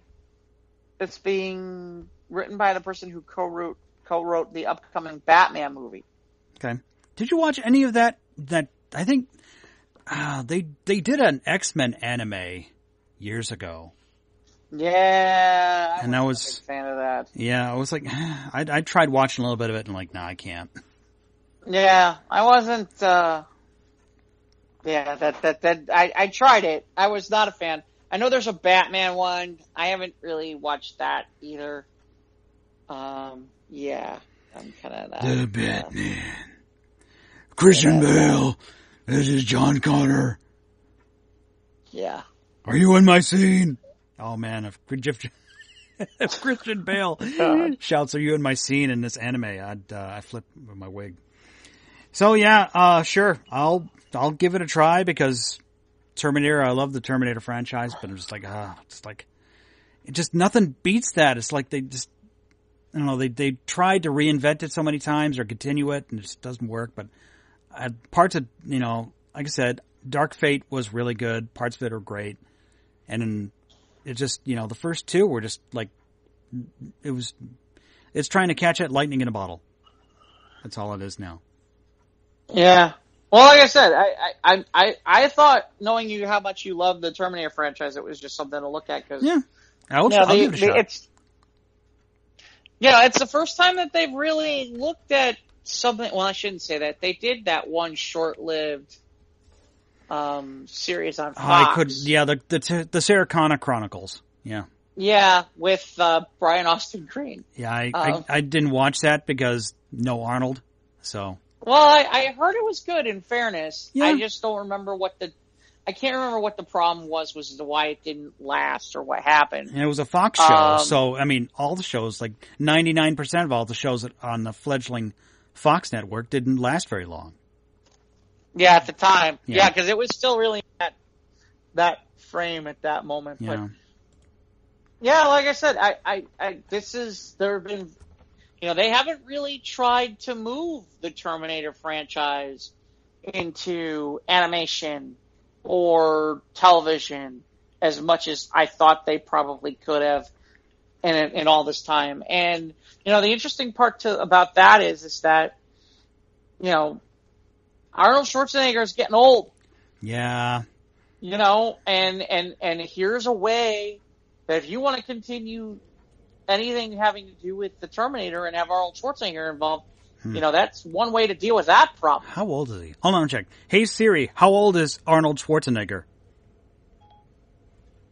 the person who co-wrote the upcoming Batman movie. Okay. Did you watch any of that I think they did an X-Men anime years ago. Yeah, and I was wasn't a big fan of that. Yeah, I was like, I tried watching a little bit of it and like, nah, I can't. Yeah, I wasn't. I tried it. I was not a fan. I know there's a Batman one. I haven't really watched that either. Yeah, I'm kind of that. The Batman. Christian Bale. This is John Connor. Yeah. Are you in my scene? Oh man, if Christian Bale shouts, "Are you in my scene?" in this anime, I'd flip my wig. So yeah, sure, I'll give it a try because Terminator. I love the Terminator franchise, but I'm just like, it just nothing beats that. It's like they just, I don't know, they tried to reinvent it so many times or continue it, and it just doesn't work. But parts of, like I said, Dark Fate was really good. Parts of it are great, and then it just, the first two were just like, it's trying to catch that lightning in a bottle. That's all it is now. Yeah. Well, like I said, I thought, knowing you how much you love the Terminator franchise, it was just something to look at. Cause, yeah, I'll give it a shot. It's the first time that they've really looked at something. Well, I shouldn't say that. They did that one short-lived series on Fox. The Sarah Connor Chronicles. Yeah. Yeah, with Brian Austin Green. Yeah, I didn't watch that because no Arnold. So. Well, I heard it was good. In fairness, yeah. I just don't remember I can't remember what the problem was why it didn't last or what happened. And it was a Fox show, so I mean, all the shows, like 99% of all the shows on the fledgling Fox network, didn't last very long. Yeah, at the time. Yeah, because it was still really that frame at that moment. Yeah. But yeah, like I said, there have been, they haven't really tried to move the Terminator franchise into animation or television as much as I thought they probably could have in all this time. And, the interesting part about that is that, Arnold Schwarzenegger is getting old. Yeah. And here's a way that if you want to continue anything having to do with the Terminator and have Arnold Schwarzenegger involved, that's one way to deal with that problem. How old is he? Hold on, check. Hey Siri, how old is Arnold Schwarzenegger?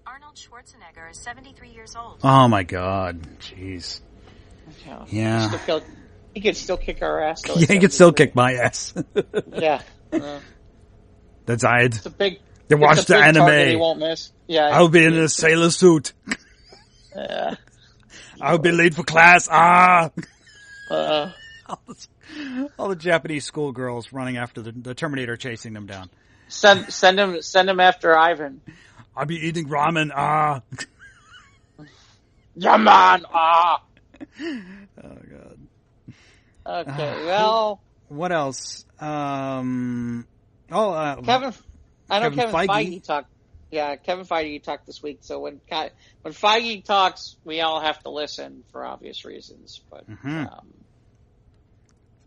Arnold Schwarzenegger is 73 years old. Oh my God. Jeez. Yeah. He could still kick our ass. Yeah, he could still kick my ass. Yeah. That's it. It's a big. They watch the anime. He won't miss. Yeah. I'll be in a sailor suit. Yeah. I'll be late for class. All the Japanese schoolgirls running after the Terminator, chasing them down. Send him after Ivan. I'll be eating ramen. Yeah, man. Oh God. Okay. Well. What else? Kevin Feige talked. Yeah, Kevin Feige talked this week. So when Feige talks, we all have to listen for obvious reasons. But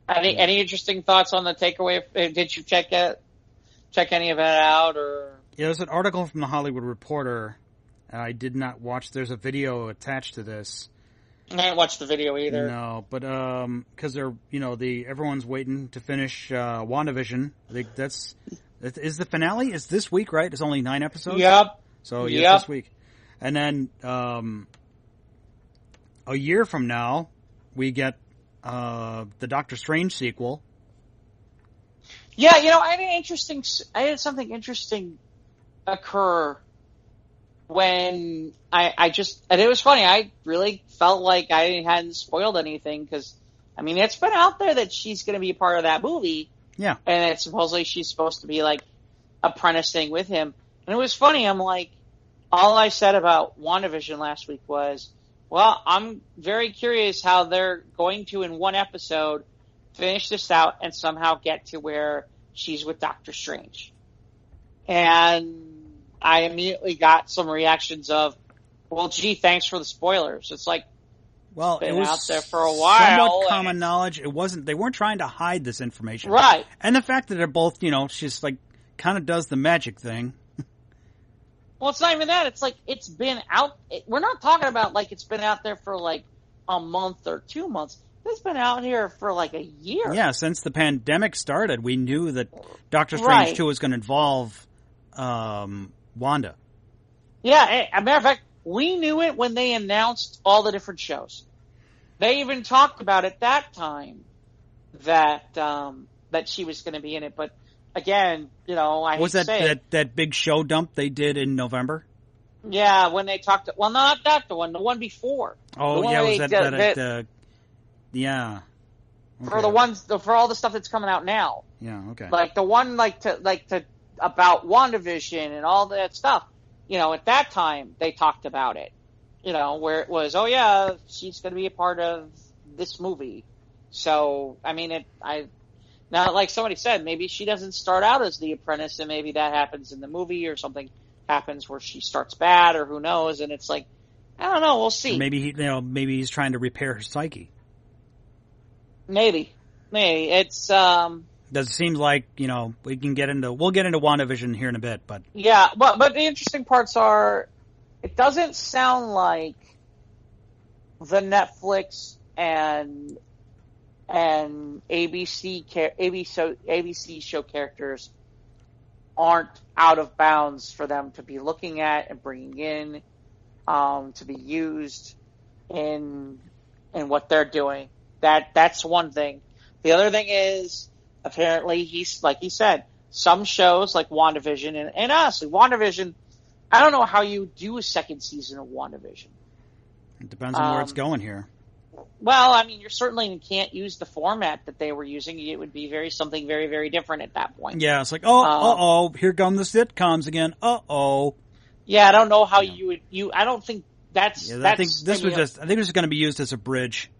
any interesting thoughts on the takeaway? Did you check any of that out? Or yeah, there's an article from the Hollywood Reporter. I did not watch. There's a video attached to this. I didn't watch the video either. No, but because they're everyone's waiting to finish WandaVision. I think is the finale is this week, right? It's only 9 episodes. Yep. So yes, this week, and then a year from now we get the Doctor Strange sequel. Yeah, I had something interesting occur when and it was funny. I really felt like I hadn't spoiled anything because, it's been out there that she's going to be a part of that movie. Yeah. And it's supposedly she's supposed to be like apprenticing with him. And it was funny. I'm like, all I said about WandaVision last week was, well, I'm very curious how they're going to, in one episode, finish this out and somehow get to where she's with Doctor Strange. And I immediately got some reactions of, well, gee, thanks for the spoilers. It's like, Well, been it was out there for a while. Somewhat common knowledge. They weren't trying to hide this information. Right. And the fact that they're both, she's like, kind of does the magic thing. Well, it's not even that. It's like, it's been out. We're not talking about like it's been out there for like a month or 2 months. It's been out here for like a year. Yeah, since the pandemic started, we knew that Doctor Strange 2 was going to involve Wanda. Yeah, as a matter of fact, we knew it when they announced all the different shows. They even talked about at that time that she was going to be in it. But again, I hate to say that big show dump they did in November? Yeah, when they talked. Well, not that the one before. Oh yeah, was that yeah. Okay. For all the stuff that's coming out now. Yeah. Okay. Like the one about WandaVision and all that stuff. At that time, they talked about it, where it was, oh yeah, she's going to be a part of this movie. So, I mean, now, like somebody said, maybe she doesn't start out as the apprentice and maybe that happens in the movie or something happens where she starts bad or who knows. And it's like, I don't know. We'll see. Or maybe he's trying to repair her psyche. Maybe. It's, Does it seem like, we'll get into WandaVision here in a bit, but. Yeah, but the interesting parts are, it doesn't sound like the Netflix and ABC show characters aren't out of bounds for them to be looking at and bringing in, to be used in what they're doing. That's one thing. The other thing is, apparently, he's like he said, some shows like WandaVision and honestly, WandaVision, I don't know how you do a second season of WandaVision. It depends on where it's going here. Well, I mean, you certainly can't use the format that they were using. It would be something very, very different at that point. Yeah, it's like, here come the sitcoms again. Yeah, I don't know how you would. I don't think that's. Yeah, I think this was going to be used as a bridge,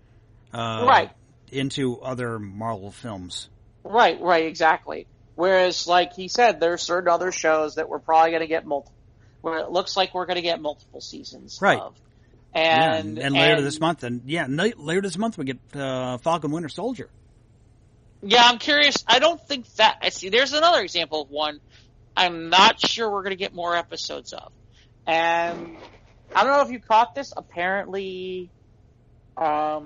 right, into other Marvel films. Right, exactly. Whereas, like he said, there are certain other shows that we're probably going to get where it looks like we're going to get multiple seasons right. of. And later this month, later this month we get Falcon Winter Soldier. Yeah, I'm curious. I don't think that. I see. There's another example of one I'm not sure we're going to get more episodes of. And I don't know if you caught this. Apparently, War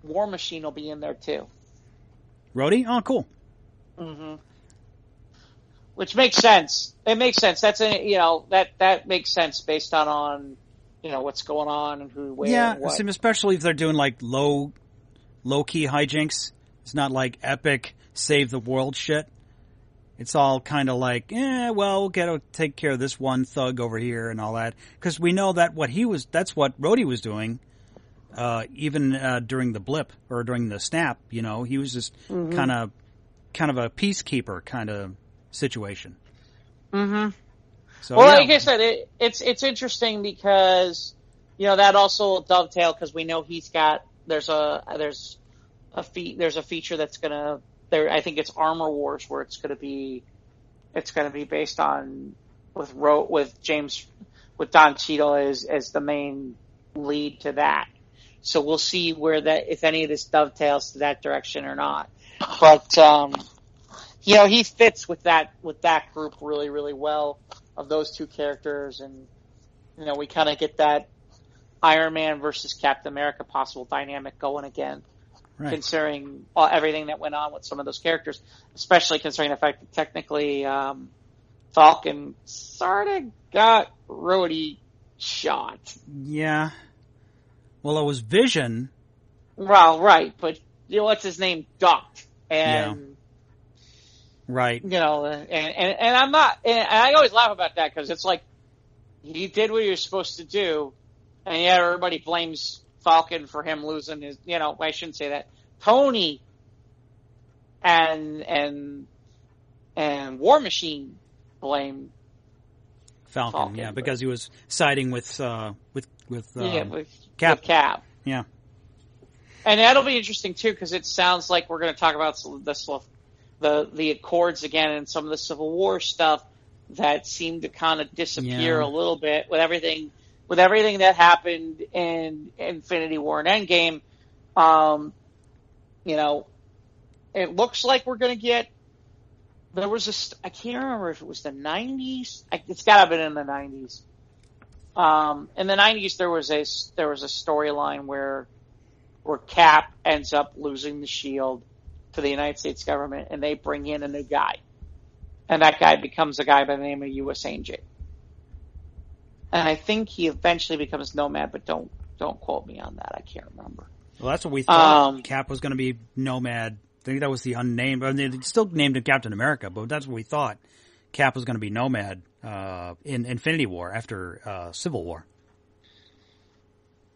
Machine will be in there too. Rhodey? Oh, cool. Mm-hmm. Which makes sense. It makes sense. That's that makes sense based on what's going on and who, where, yeah, and what. Especially if they're doing like low key hijinks. It's not like epic save the world shit. It's all kind of like, we'll take care of this one thug over here and all that. Because we know that that's what Rhodey was doing, even during the blip or during the snap. He was just kind of a peacekeeper kind of situation. Mm-hmm. So, well, like I said, it's interesting because that also will dovetail because we know there's a feature that's gonna. I think it's Armor Wars where it's gonna be based on with James with Don Cheadle as the main lead to that. So we'll see where if any of this dovetails to that direction or not. But he fits with that group really, really well of those two characters, and we kind of get that Iron Man versus Captain America possible dynamic going again. Right. Considering everything that went on with some of those characters, especially considering the fact that technically Falcon sort of got Rhodey shot. Yeah. Well, it was Vision. Well, right, but what's his name? Ducked. And, right. And I'm not, and I always laugh about that because it's like, he did what he was supposed to do, and yet everybody blames Falcon for him losing his, I shouldn't say that. Tony and War Machine blame Falcon, because he was siding with Cap. With Cap. Yeah. And that'll be interesting too, because it sounds like we're going to talk about the Accords again and some of the Civil War stuff that seemed to kind of disappear a little bit with everything with everything that happened in Infinity War and Endgame, you know, it looks like we're going to get. There was I can't remember if it was the 90s. It's got to have been in the 90s. In the 90s, there was a storyline where Cap ends up losing the shield to the United States government, and they bring in a new guy, and that guy becomes a guy by the name of U.S. Agent. And I think he eventually becomes Nomad, but don't quote me on that. I can't remember. Well, that's what we thought. Cap was going to be Nomad. I think that was the unnamed. I mean, they still named him Captain America, but that's what we thought. Cap was going to be Nomad in Infinity War after Civil War.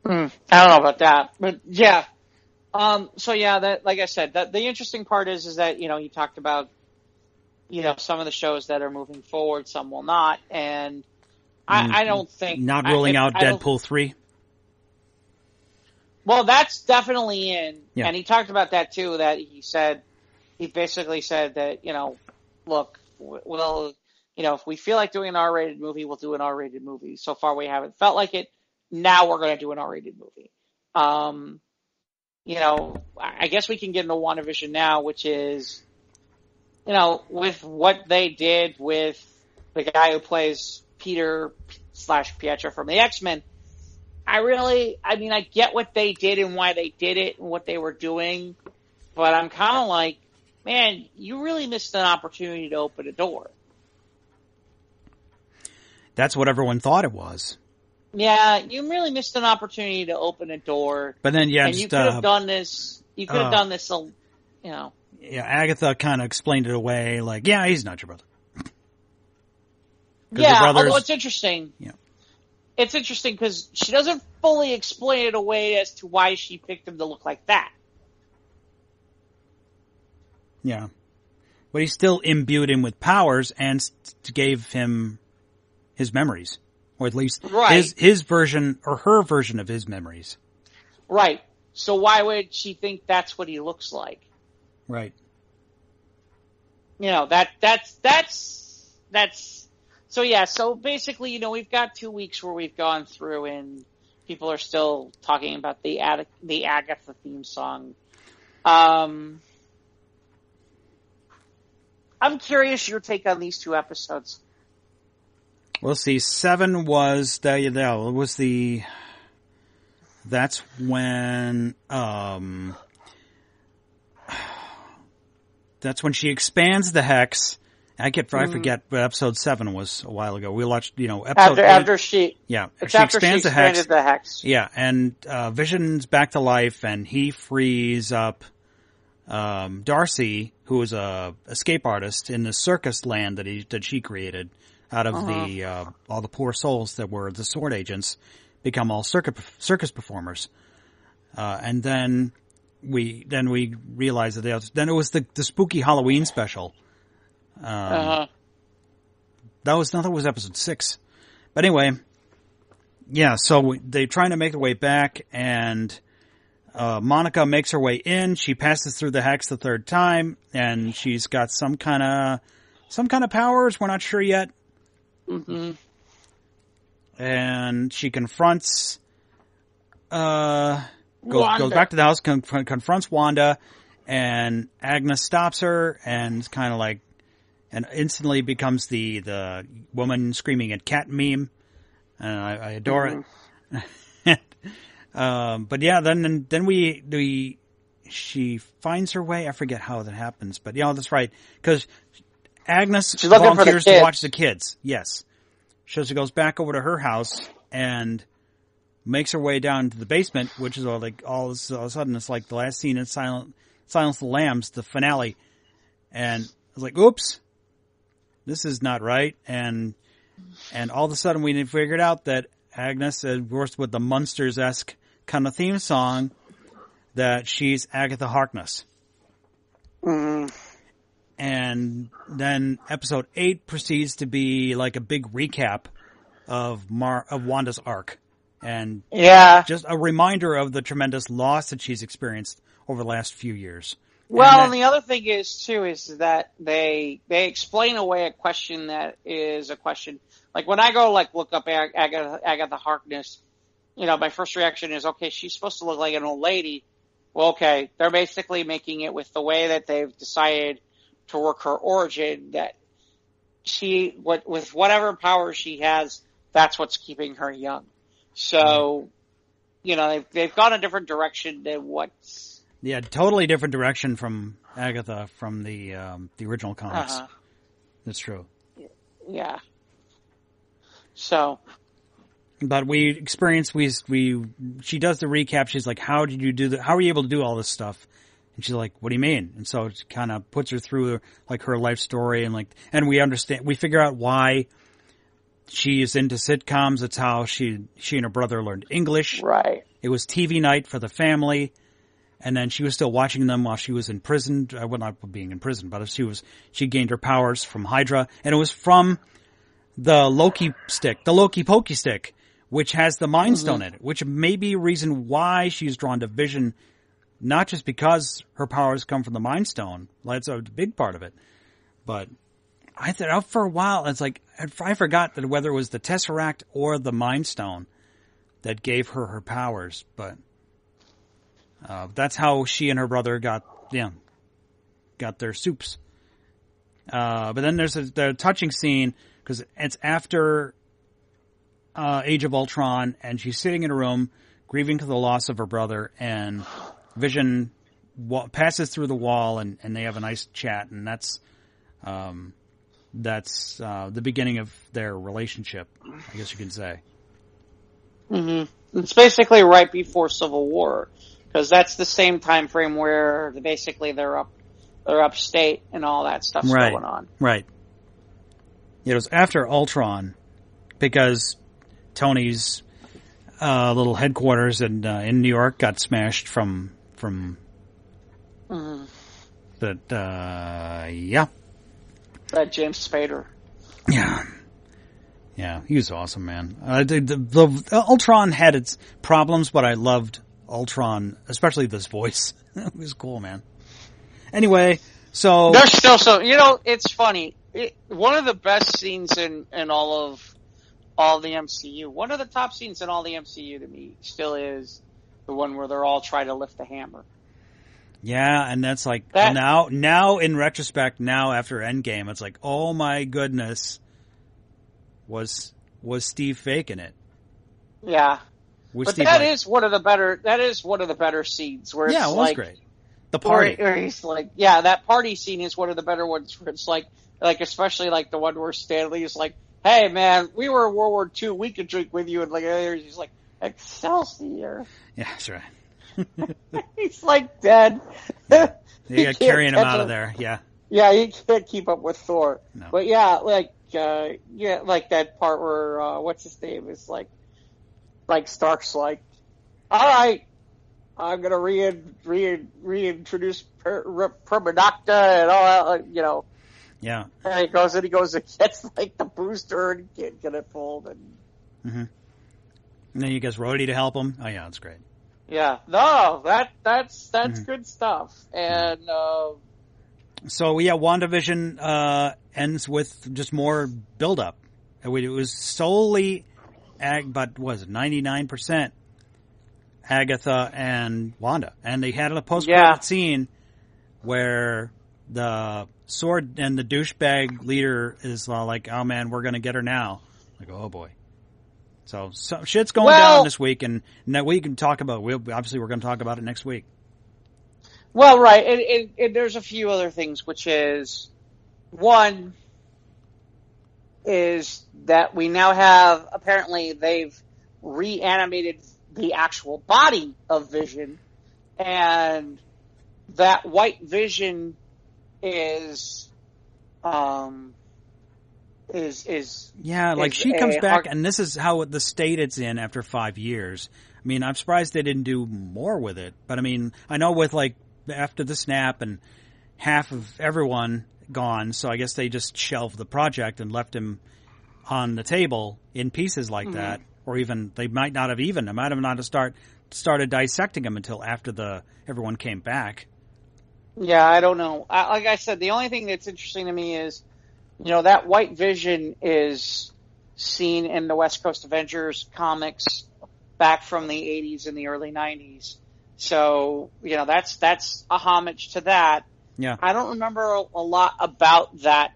I don't know about that, but yeah. So yeah, that, like I said, the interesting part is that, you know, he talked about, you know, some of the shows that are moving forward, some will not, and I don't think not ruling out Deadpool 3. Well, that's definitely in, yeah. And he talked about that too. That he basically said that, you know, look, we'll, you know, if we feel like doing an R-rated movie, we'll do an R-rated movie. So far, we haven't felt like it. Now we're going to do an R-rated movie. You know, I guess we can get into WandaVision now, which is, you know, with what they did with the guy who plays Peter/Pietro from the X-Men. I get what they did and why they did it and what they were doing, but I'm kind of like, man, you really missed an opportunity to open a door. That's what everyone thought it was. Yeah, you really missed an opportunity to open a door. But then, yeah, and you could have done this. You could have done this, you know. Yeah, Agatha kind of explained it away, like, yeah, he's not your brother. Yeah, although it's interesting. Yeah. It's interesting because she doesn't fully explain it away as to why she picked him to look like that. Yeah. But he still imbued him with powers and gave him his memories. Or at least his version or her version of his memories. Right. So why would she think that's what he looks like? Right. You know, that's so yeah, so basically, you know, we've got 2 weeks where we've gone through and people are still talking about the Agatha theme song. I'm curious your take on these 2 episodes. We'll see. 7 was that's when she expands the hex. I forget, but episode 7 was a while ago. We watched, you know, episode after she expands the hex. Yeah, and Vision's back to life, and he frees up Darcy, who is a escape artist in the circus land that she created out of all the poor souls that were the sword agents, become all circus performers, and then we realized that then it was the spooky Halloween special. That was episode 6, but anyway, yeah. So they're trying to make their way back, and Monica makes her way in. She passes through the hex the 3rd time, and she's got some kind of powers. We're not sure yet. Mm-hmm. And she confronts, goes back to the house, confronts Wanda, and Agnes stops her, and kind of like, and instantly becomes the woman screaming at cat meme. And I adore it. But yeah, then she finds her way. I forget how that happens, but yeah, that's right. Cause Agnes volunteers to watch the kids. Yes. So she goes back over to her house and makes her way down to the basement, which is all of a sudden it's like the last scene in Silence of the Lambs, the finale. And I was like, oops, this is not right. And all of a sudden we figured out that Agnes, with the Munsters-esque kind of theme song, that she's Agatha Harkness. Mm. And then episode 8 proceeds to be like a big recap of Wanda's arc. And just a reminder of the tremendous loss that she's experienced over the last few years. Well, and the other thing is that they explain away a question that is a question Like when I go like look up Agatha Harkness, my first reaction is, okay, she's supposed to look like an old lady. Well, okay, they're basically making it with the way that they've decided to work her origin, that with whatever power she has, that's what's keeping her young. So, they've gone a different direction than what's... Yeah, totally different direction from Agatha from the original comics. Uh-huh. That's true. Yeah. So... But we experience, she does the recap. She's like, how did you do that? How were you able to do all this stuff? And she's like, what do you mean? And so it kind of puts her through like her life story and we figure out why she is into sitcoms. It's how she and her brother learned English. Right. It was TV night for the family. And then she was still watching them while she was in prison. Well, not being in prison, but she gained her powers from Hydra. And it was from the Loki Pokey stick, which has the Mind Stone in it, which may be a reason why she's drawn to Vision, not just because her powers come from the Mind Stone. That's a big part of it. But I thought for a while, it's like, I forgot that whether it was the Tesseract or the Mind Stone that gave her powers. But that's how she and her brother got their soups. But then there's the touching scene, because it's after Age of Ultron, and she's sitting in a room grieving for the loss of her brother, and Vision passes through the wall, and they have a nice chat, and that's the beginning of their relationship, I guess you can say. Mm-hmm. It's basically right before Civil War, because that's the same time frame where basically they're upstate and all that stuff's going on. Right. It was after Ultron, because Tony's little headquarters in New York got smashed from that. That James Spader. Yeah, he was awesome, man. The Ultron had its problems, but I loved Ultron, especially this voice. It was cool, man. Anyway, so there's still it's funny. One of the best scenes in all the MCU. One of the top scenes in all the MCU to me still is the one where they're all trying to lift the hammer. Yeah, and that's like now in retrospect, now after Endgame, it's like, oh my goodness, was Steve faking it? Yeah, but that is one of the better scenes where it was great. The party, where he's like, that party scene is one of the better ones. Where it's like especially like the one where Stanley is like, hey man, we were in World War II, we could drink with you, and like he's like, Excelsior. Yeah, that's right. He's like dead. Yeah. You got carrying him out of there. Yeah. Yeah, he can't keep up with Thor. No. But like that part where what's his name is like Stark's like, all right, I'm gonna reintroduce Permanocta and all that, Yeah. And he goes and gets like the booster and he can't get it pulled and. Mm-hmm. And then you guys Rhodey to help him. Oh yeah, that's great. Yeah, no, that's good stuff. And so WandaVision ends with just more build-up. It was solely, but was it 99% Agatha and Wanda, and they had a post-credit scene where the Sword and the douchebag leader is like, "Oh man, we're gonna get her now." Like, oh boy. So shit's going down this week, and that we can talk about. We're going to talk about it next week. Well, right, and there's a few other things, which is one is that we now have, apparently they've reanimated the actual body of Vision, and that white Vision is she comes back, and this is how the state it's in after 5 years. I mean, I'm surprised they didn't do more with it, but I mean, I know with like after the snap and half of everyone gone, so I guess they just shelved the project and left him on the table in pieces like that, or even they might not have started dissecting him until after everyone came back. Yeah, I don't know. Like I said, the only thing that's interesting to me is, that white Vision is seen in the West Coast Avengers comics back from the 80s and the early 90s. So, that's a homage to that. Yeah. I don't remember a lot about that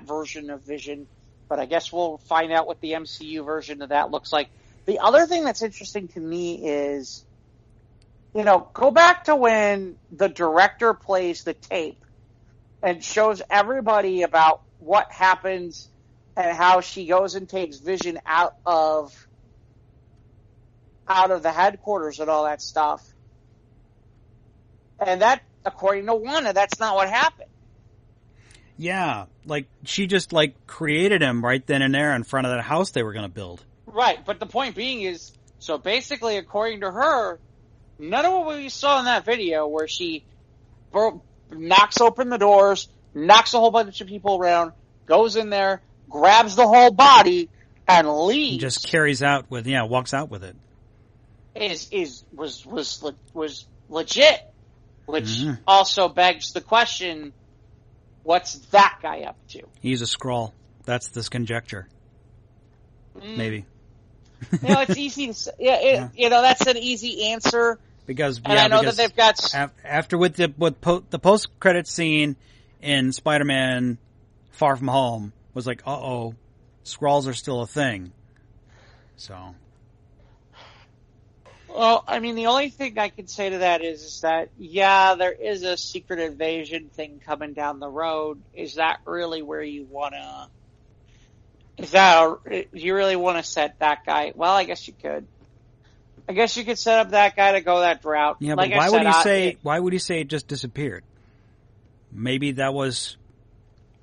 version of Vision, but I guess we'll find out what the MCU version of that looks like. The other thing that's interesting to me is, go back to when the director plays the tape and shows everybody about what happens and how she goes and takes Vision out of the headquarters and all that stuff. And that, according to Wanda, that's not what happened. Yeah, she just created him right then and there in front of that house they were going to build. Right, but the point being is, so basically, according to her, none of what we saw in that video where she knocks open the doors, knocks a whole bunch of people around, goes in there, grabs the whole body, and leaves. Just carries out walks out with it. Was legit, which also begs the question: what's that guy up to? He's a Skrull. That's this conjecture. Maybe. It's easy to say. That's an easy answer. Because that they've got after with the post credit scene in Spider-Man Far From Home was Skrulls are still a thing. So. Well, I mean, the only thing I can say to that is that, there is a secret invasion thing coming down the road. Is that really where you want to... do you really want to set that guy? Well, I guess you could. I guess you could set up that guy to go that route. Yeah, but why would you say it just disappeared? Maybe that was...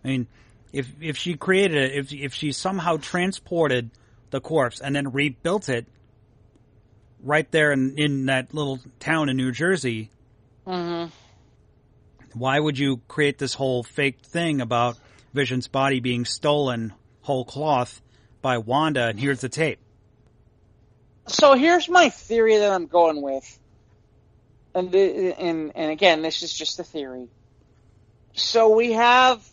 I mean, if she created it, if she somehow transported the corpse and then rebuilt it, right there in that little town in New Jersey, why would you create this whole fake thing about Vision's body being stolen whole cloth by Wanda, and here's the tape? So here's my theory that I'm going with. And again, this is just a theory. So we have...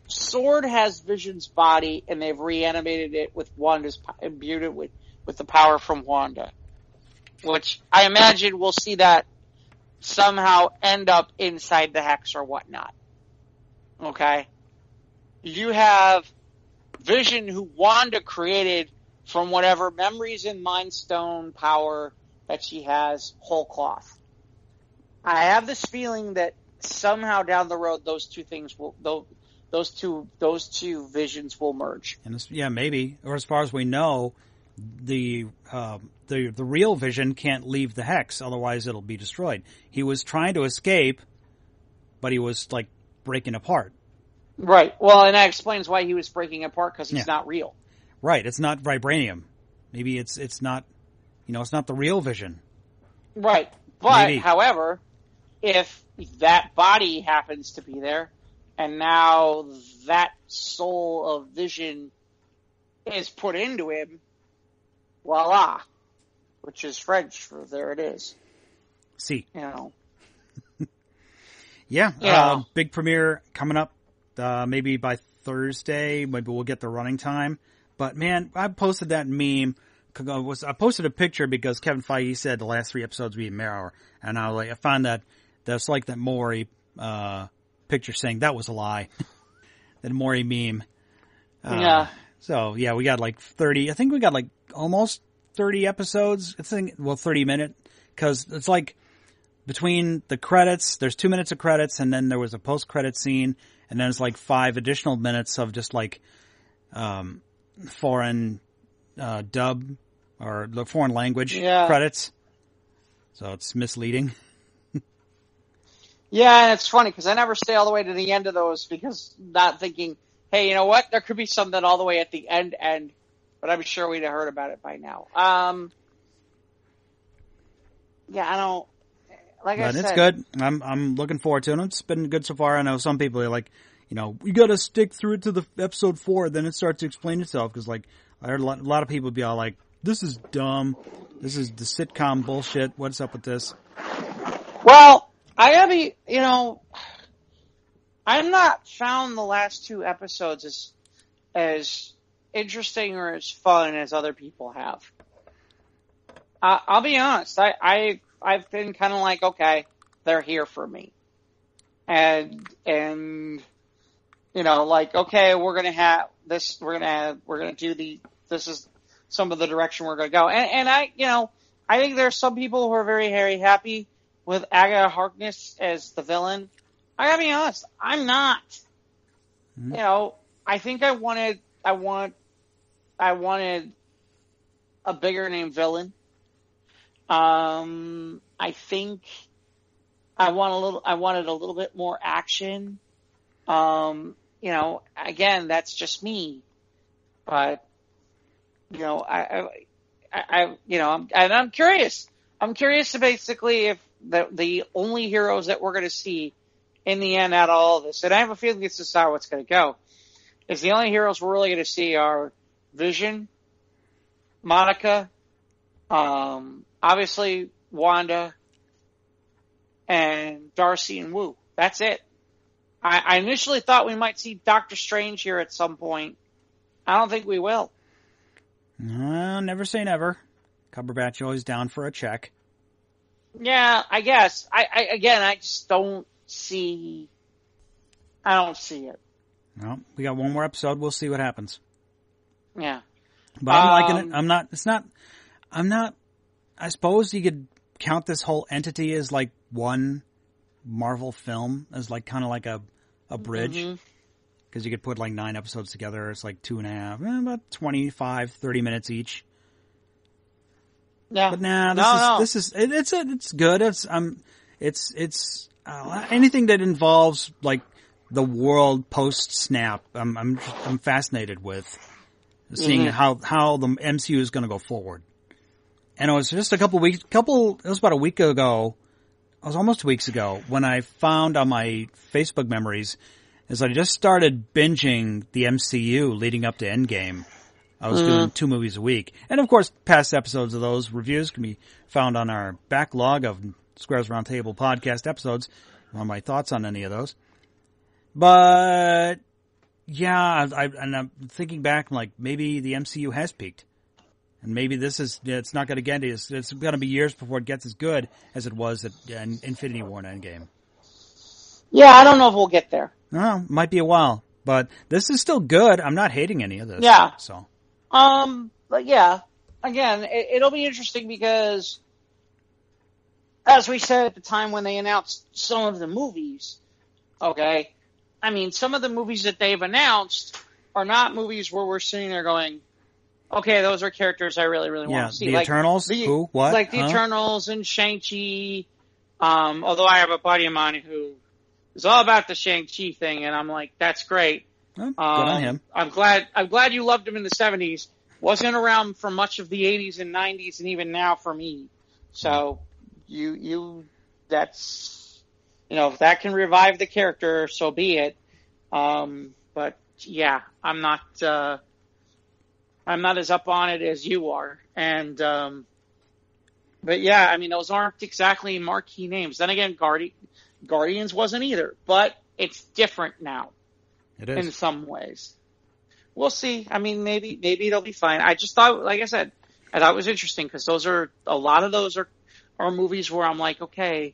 Sword has Vision's body, and they've reanimated it with Wanda's... imbued it with the power from Wanda. Which I imagine we'll see that somehow end up inside the Hex or whatnot. Okay? You have Vision, who Wanda created from whatever memories and Mind Stone power that she has, whole cloth. I have this feeling that somehow down the road those two things will... Those two visions will merge. And maybe. Or as far as we know... The real Vision can't leave the Hex, otherwise it'll be destroyed. He was trying to escape, but he was breaking apart. Right. Well, and that explains why he was breaking apart, because he's not real. Right. It's not vibranium. Maybe it's not, it's not the real Vision. Right. But, maybe. However, if that body happens to be there, and now that soul of Vision is put into him, voila, which is French for there it is. See. Yeah. Big premiere coming up, maybe by Thursday. Maybe we'll get the running time. But man, I posted that meme. I posted a picture because Kevin Feige said the last 3 episodes would be mirror, and I found that's that Maury picture saying that was a lie. That Maury meme. Yeah. So yeah, we got 30. I think we got almost 30 episodes. 30 minute, because it's between the credits. There's 2 minutes of credits, and then there was a post credit scene, and then it's 5 additional minutes of just foreign dub or the foreign language credits. So it's misleading. Yeah, and it's funny because I never stay all the way to the end of those because not thinking, hey, you know what? There could be something all the way at the end, but I'm sure we'd have heard about it by now. Yeah, I don't. Like I said, it's good. I'm looking forward to it. It's been good so far. I know some people are we got to stick through it to the episode 4, then it starts to explain itself. Because I heard a lot of people be all "This is dumb. This is the sitcom bullshit. What's up with this?" Well, I have I'm not found the last 2 episodes as interesting or as fun as other people have. I'll be honest. I've been kind of like, okay, they're here for me, and like, okay, we're gonna have this. We're gonna do this is some of the direction we're gonna go, and I think there's some people who are very, very happy with Agatha Harkness as the villain. I gotta be honest, I'm not. Mm-hmm. I think I wanted a bigger name villain. I think I wanted a little bit more action. Again, that's just me, but I'm curious. I'm curious to basically if the only heroes that we're going to see in the end out of all of this, and I have a feeling this is how it's going to go, is the only heroes we're really going to see are Vision, Monica, obviously Wanda, and Darcy and Wu. That's it. I initially thought we might see Doctor Strange here at some point. I don't think we will. Never say never. Cumberbatch always down for a check. Yeah, I guess. I just don't see. I don't see it. Well, we got one more episode. We'll see what happens. Yeah, but I'm liking it. I'm not. It's not. I'm not. I suppose you could count this whole entity as like one Marvel film, as like kind of like a bridge. Because you could put like 9 episodes together. It's like 2.5, about 25, 30 minutes each. Yeah. But it's good. It's anything that involves like the world post snap. I'm fascinated with seeing how the MCU is going to go forward. And it was just it was about a week ago. It was almost 2 weeks ago when I found on my Facebook memories is I just started binging the MCU leading up to Endgame. I was doing 2 movies a week. And of course, past episodes of those reviews can be found on our backlog of Squares Roundtable podcast episodes. On my thoughts on any of those. But yeah, I'm thinking back, like maybe the MCU has peaked. And maybe it's not going to get it's going to be years before it gets as good as it was at Infinity War and Endgame. Yeah, I don't know if we'll get there. No, might be a while, but this is still good. I'm not hating any of this. Yeah. So. But yeah, again, it'll be interesting because, as we said at the time when they announced some of the movies, okay, I mean, some of the movies that they've announced are not movies where we're sitting there going, okay, those are characters I really, really want to see. The Eternals? Who? What? Like the Eternals and Shang-Chi. Although I have a buddy of mine who is all about the Shang-Chi thing, and I'm like, that's great. Good on him. I'm glad you loved him in the 70s. Wasn't around for much of the 80s and 90s, and even now for me. So that's, if that can revive the character, so be it. But yeah, I'm not as up on it as you are. And, but yeah, I mean, those aren't exactly marquee names. Then again, Guardians wasn't either, but it's different now. It is. In some ways. We'll see. I mean, maybe it'll be fine. I just thought, like I said, I thought it was interesting because a lot of those are movies where I'm like, okay,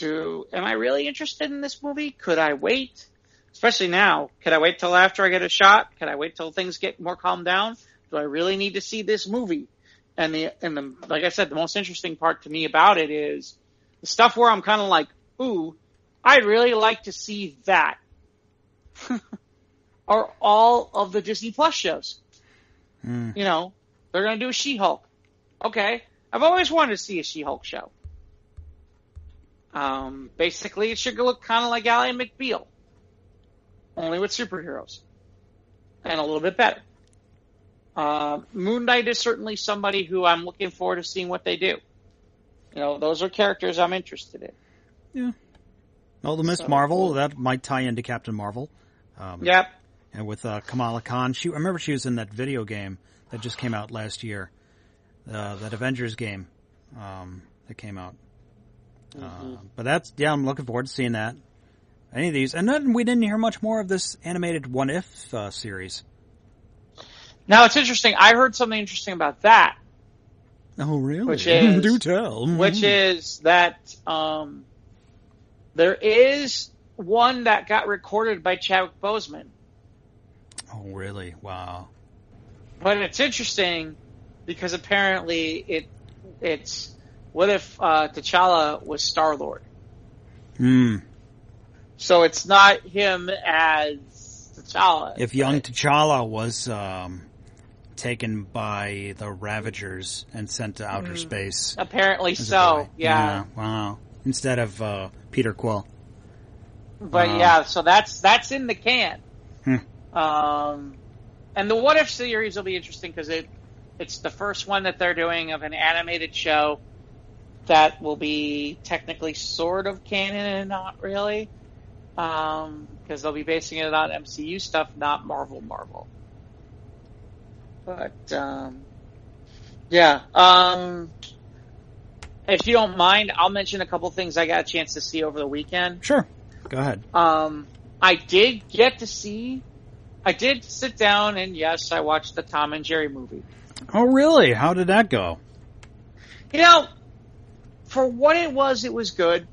am I really interested in this movie? Could I wait? Especially now. Could I wait till after I get a shot? Could I wait till things get more calmed down? Do I really need to see this movie? And the like I said, the most interesting part to me about it is the stuff where I'm kind of like, ooh, I'd really like to see that. Are all of the Disney Plus shows. They're going to do a She-Hulk. Okay. I've always wanted to see a She-Hulk show. Basically, it should look kind of like Ally McBeal. Only with superheroes. And a little bit better. Moon Knight is certainly somebody who I'm looking forward to seeing what they do. Those are characters I'm interested in. Yeah. Well, the Miss Marvel, that might tie into Captain Marvel. Yep. And with Kamala Khan, I remember she was in that video game that just came out last year, that Avengers game that came out. But I'm looking forward to seeing that. Any of these, and then we didn't hear much more of this animated What If series. Now, it's interesting. I heard something interesting about that. Oh, really? Which is, do tell. Which is that there is one that got recorded by Chadwick Boseman. Oh, really? Wow. But it's interesting because apparently it's what if T'Challa was Star-Lord? So it's not him as T'Challa. If young T'Challa was taken by the Ravagers and sent to outer space. Apparently so, yeah. Wow. Instead of Peter Quill. But so that's in the can. And the What If series will be interesting because it's the first one that they're doing of an animated show that will be technically sort of canon and not really. Because they'll be basing it on MCU stuff, not Marvel. But, if you don't mind, I'll mention a couple things I got a chance to see over the weekend. Sure. Go ahead. I did sit down and, yes, I watched the Tom and Jerry movie. Oh, really? How did that go? For what it was good.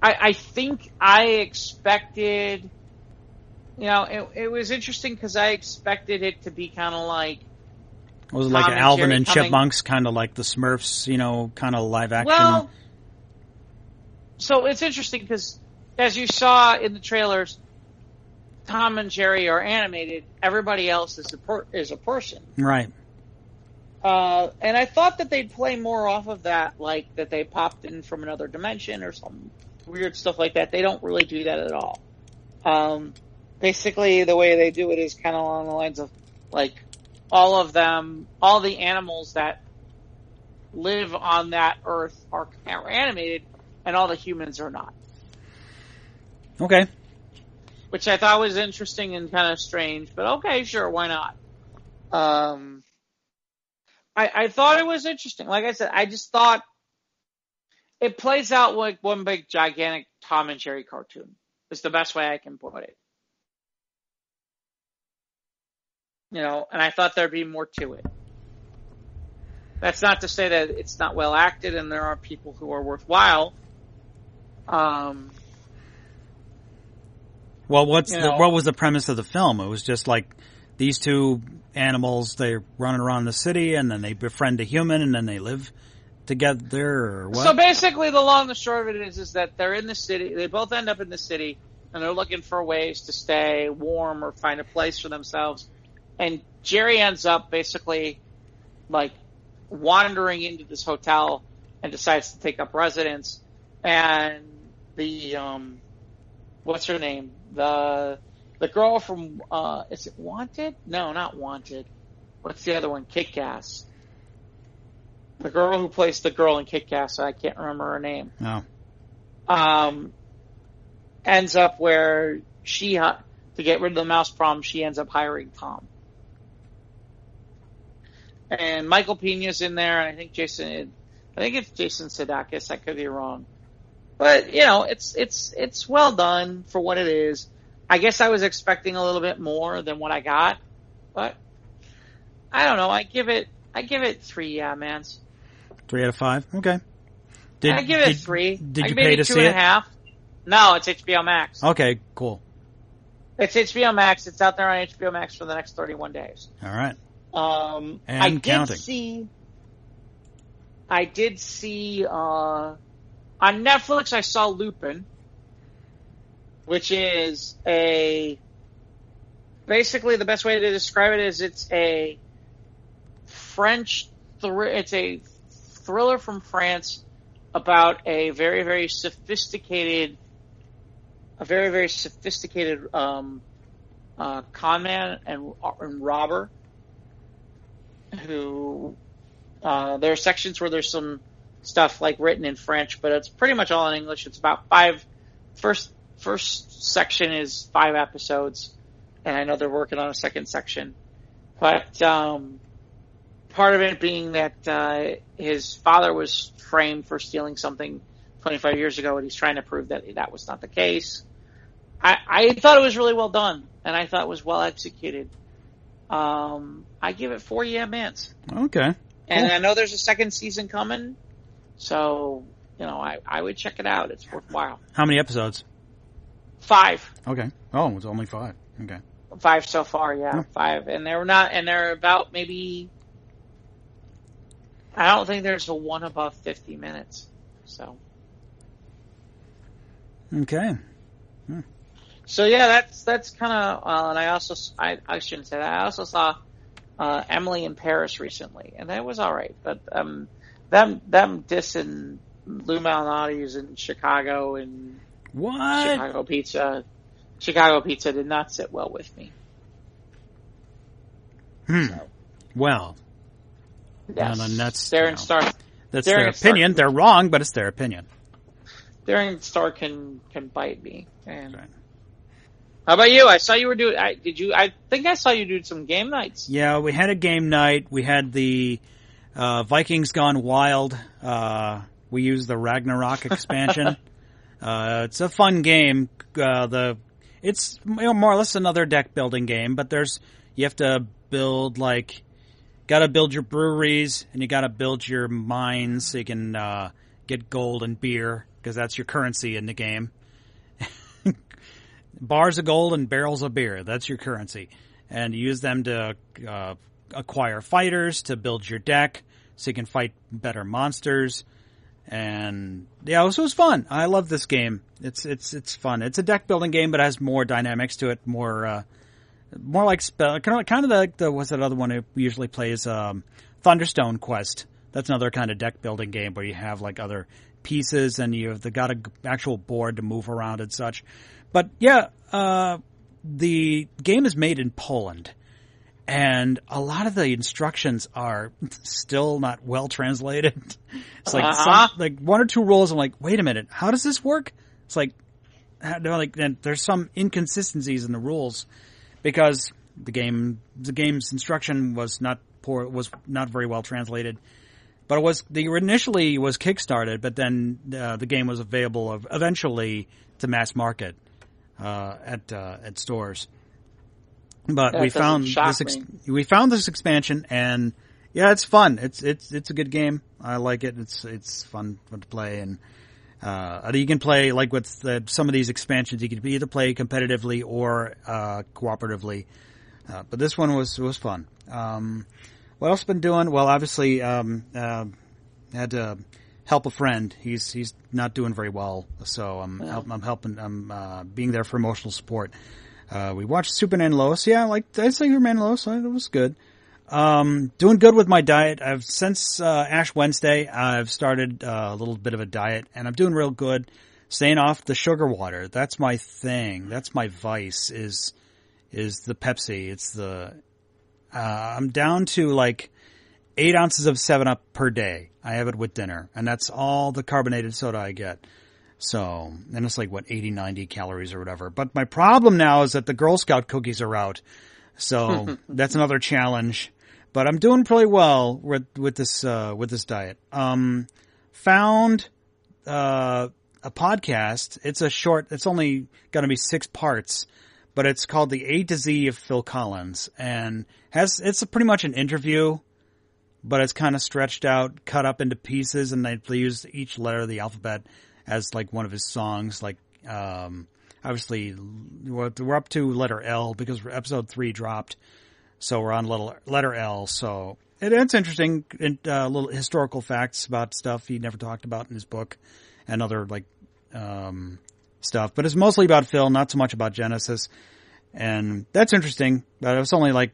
I think I expected, it was interesting because I expected it to be kind of like... Was it like Alvin and Chipmunks, kind of like the Smurfs, kind of live action? Well, so it's interesting because as you saw in the trailers, Tom and Jerry are animated. Everybody else is a person. Right. And I thought that they'd play more off of that, like that they popped in from another dimension or some weird stuff like that. They don't really do that at all. Basically, the way they do it is kind of along the lines of, like, all the animals that live on that Earth are animated, and all the humans are not. Okay. Which I thought was interesting and kind of strange, but okay, sure, why not? I thought it was interesting. Like I said, I just thought it plays out like one big, gigantic Tom and Jerry cartoon. It's the best way I can put it. And I thought there'd be more to it. That's not to say that it's not well acted and there are people who are worthwhile. Well, what was the premise of the film? It was just like these two animals, they're running around the city and then they befriend a human and then they live together, or what? So basically the long and the short of it is that they're in the city, they both end up in the city and they're looking for ways to stay warm or find a place for themselves. And Jerry ends up basically like wandering into this hotel and decides to take up residence. And the, what's her name? The girl from, is it Wanted? No, not Wanted. What's the other one? Kick-Ass. The girl who plays the girl in Kick-Ass, I can't remember her name. No. Ends up where to get rid of the mouse problem, she ends up hiring Tom. And Michael Pena's in there, and I think it's Jason Sudeikis. I could be wrong. But, it's well done for what it is. I guess I was expecting a little bit more than what I got, but I don't know. I give it 3 mans. 3 out of 5? Okay. I give it 3. Did you pay to see it? 2.5. No, it's HBO Max. Okay, cool. It's HBO Max. It's out there on HBO Max for the next 31 days. All right. And counting. I did see on Netflix I saw Lupin, which is basically the best way to describe it is it's a it's a thriller from France about a very, very sophisticated con man and robber who there are sections where there's some stuff like written in French, but it's pretty much all in English. It's about first section is 5 episodes, and I know they're working on a second section. But part of it being that his father was framed for stealing something 25 years ago, and he's trying to prove that was not the case. I thought it was really well done, and I thought it was well executed. I give it 4 yeah-mans. Okay. And I know there's a second season coming, so, I would check it out. It's worthwhile. How many episodes? 5. Okay. Oh, it's only 5. Okay. 5 so far, yeah. 5. And they're about maybe, I don't think there's a one above 50 minutes, so. Okay. So yeah, that's kind of, and I also, I shouldn't say that. I also saw Emily in Paris recently, and that was all right. But them dissing Lou Malnati's in Chicago and what? Chicago pizza did not sit well with me. So. Well, yes. And that's Darren Star. That's their opinion. They're wrong, but it's their opinion. Darren Star can bite me. And right. How about you? I saw you were doing. I think I saw you do some game nights. Yeah, we had a game night. We had the Vikings Gone Wild. We used the Ragnarok expansion. It's a fun game. It's more or less another deck building game, but you have to build gotta build your breweries and you gotta build your mines so you can get gold and beer because that's your currency in the game. Bars of gold and barrels of beer. That's your currency. And you use them to acquire fighters to build your deck so you can fight better monsters. And yeah, it was fun. I love this game. It's fun. It's a deck building game, but it has more dynamics to it. More like spell. Kind of like what's that other one we usually play is Thunderstone Quest. That's another kind of deck building game where you have other pieces and you've got an actual board to move around and such. But yeah, the game is made in Poland, and a lot of the instructions are still not well translated. It's like one or two rules. I'm like, wait a minute, how does this work? It's and there's some inconsistencies in the rules because the game's instruction was not very well translated. But initially was kickstarted, but then the game was available eventually to mass market at stores. But we found this expansion, and yeah, it's fun. It's a good game. I like it. It's fun to play, and you can play with some of these expansions. You can either play competitively or cooperatively. But this one was fun. What else been doing? Well, obviously, had to help a friend. He's not doing very well, so I'm helping. I'm being there for emotional support. We watched Superman Lois. Yeah, I say Superman Lois. It was good. Doing good with my diet. Since Ash Wednesday, I've started a little bit of a diet, and I'm doing real good. Staying off the sugar water. That's my thing. That's my vice. Is the Pepsi? It's the I'm down to 8 ounces of 7-Up per day. I have it with dinner, and that's all the carbonated soda I get. So, and it's 80, 90 calories or whatever. But my problem now is that the Girl Scout cookies are out. So that's another challenge. But I'm doing pretty well with this diet. Found a podcast. It's only going to be 6 parts. But it's called The A to Z of Phil Collins, and it's pretty much an interview, but it's kind of stretched out, cut up into pieces, and they use each letter of the alphabet as one of his songs. Obviously, we're up to letter L because episode 3 dropped, so we're on letter L. So it's interesting, little historical facts about stuff he never talked about in his book, and other stuff, but it's mostly about Phil, not so much about Genesis, and that's interesting. But it was only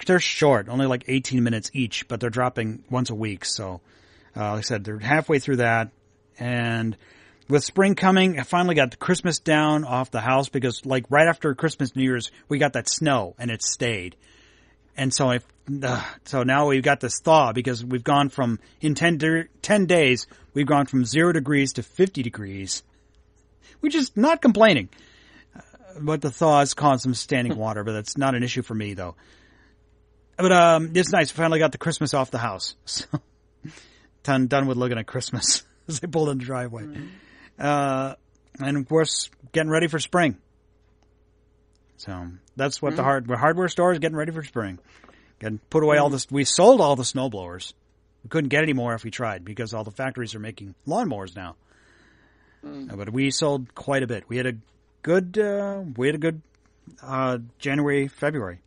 they're short, only 18 minutes each, but they're dropping once a week. So, like I said, they're halfway through that, and with spring coming, I finally got the Christmas down off the house because right after Christmas, New Year's, we got that snow and it stayed, and so so now we've got this thaw because we've gone from in 10 days we've gone from 0 degrees to 50 degrees. Which is not complaining. But the thaw has caused some standing water, but that's not an issue for me, though. But it's nice. We finally got the Christmas off the house. So, done with looking at Christmas as they pulled in the driveway. Mm-hmm. And, of course, getting ready for spring. So, That's what the hardware store is getting ready for spring. Getting put away all this. We sold all the snowblowers. We couldn't get any more if we tried because all the factories are making lawnmowers now. But we sold quite a bit. We had a good January, February.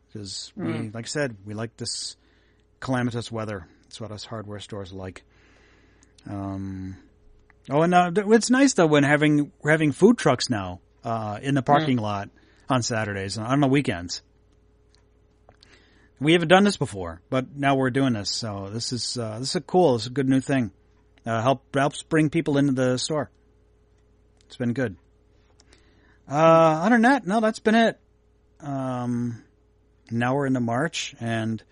Because like I said, we like this calamitous weather. That's what us hardware stores like. It's nice though when we're having food trucks now in the parking lot on Saturdays on the weekends. We haven't done this before, but now we're doing this. So this is cool. It's a good new thing. Helps bring people into the store. It's been good. Other than that, no, that's been it. Now we're into March, and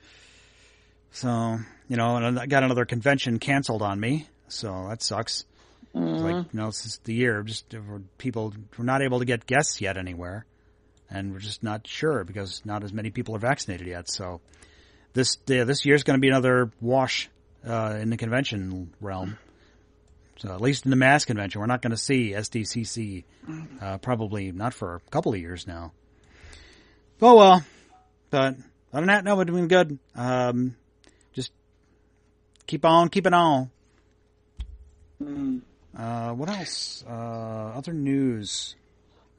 so, and I got another convention canceled on me, so that sucks. Like, this is the year. We're not able to get guests yet anywhere, and we're just not sure because not as many people are vaccinated yet. So this year's going to be another wash in the convention realm. So at least in the mass convention, we're not going to see SDCC probably not for a couple of years now. Oh well, but other than that, no, we're doing good. Just keep on keeping on. What else? Other news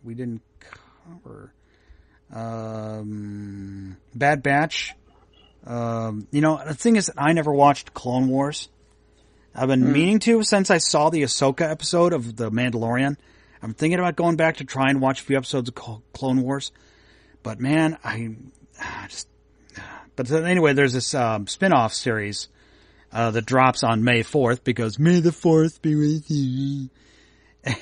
we didn't cover. Bad Batch. The thing is, I never watched Clone Wars. I've been meaning to since I saw the Ahsoka episode of The Mandalorian. I'm thinking about going back to try and watch a few episodes of Clone Wars. But man, But anyway, there's this spin-off series that drops on May 4th because May the 4th be with you.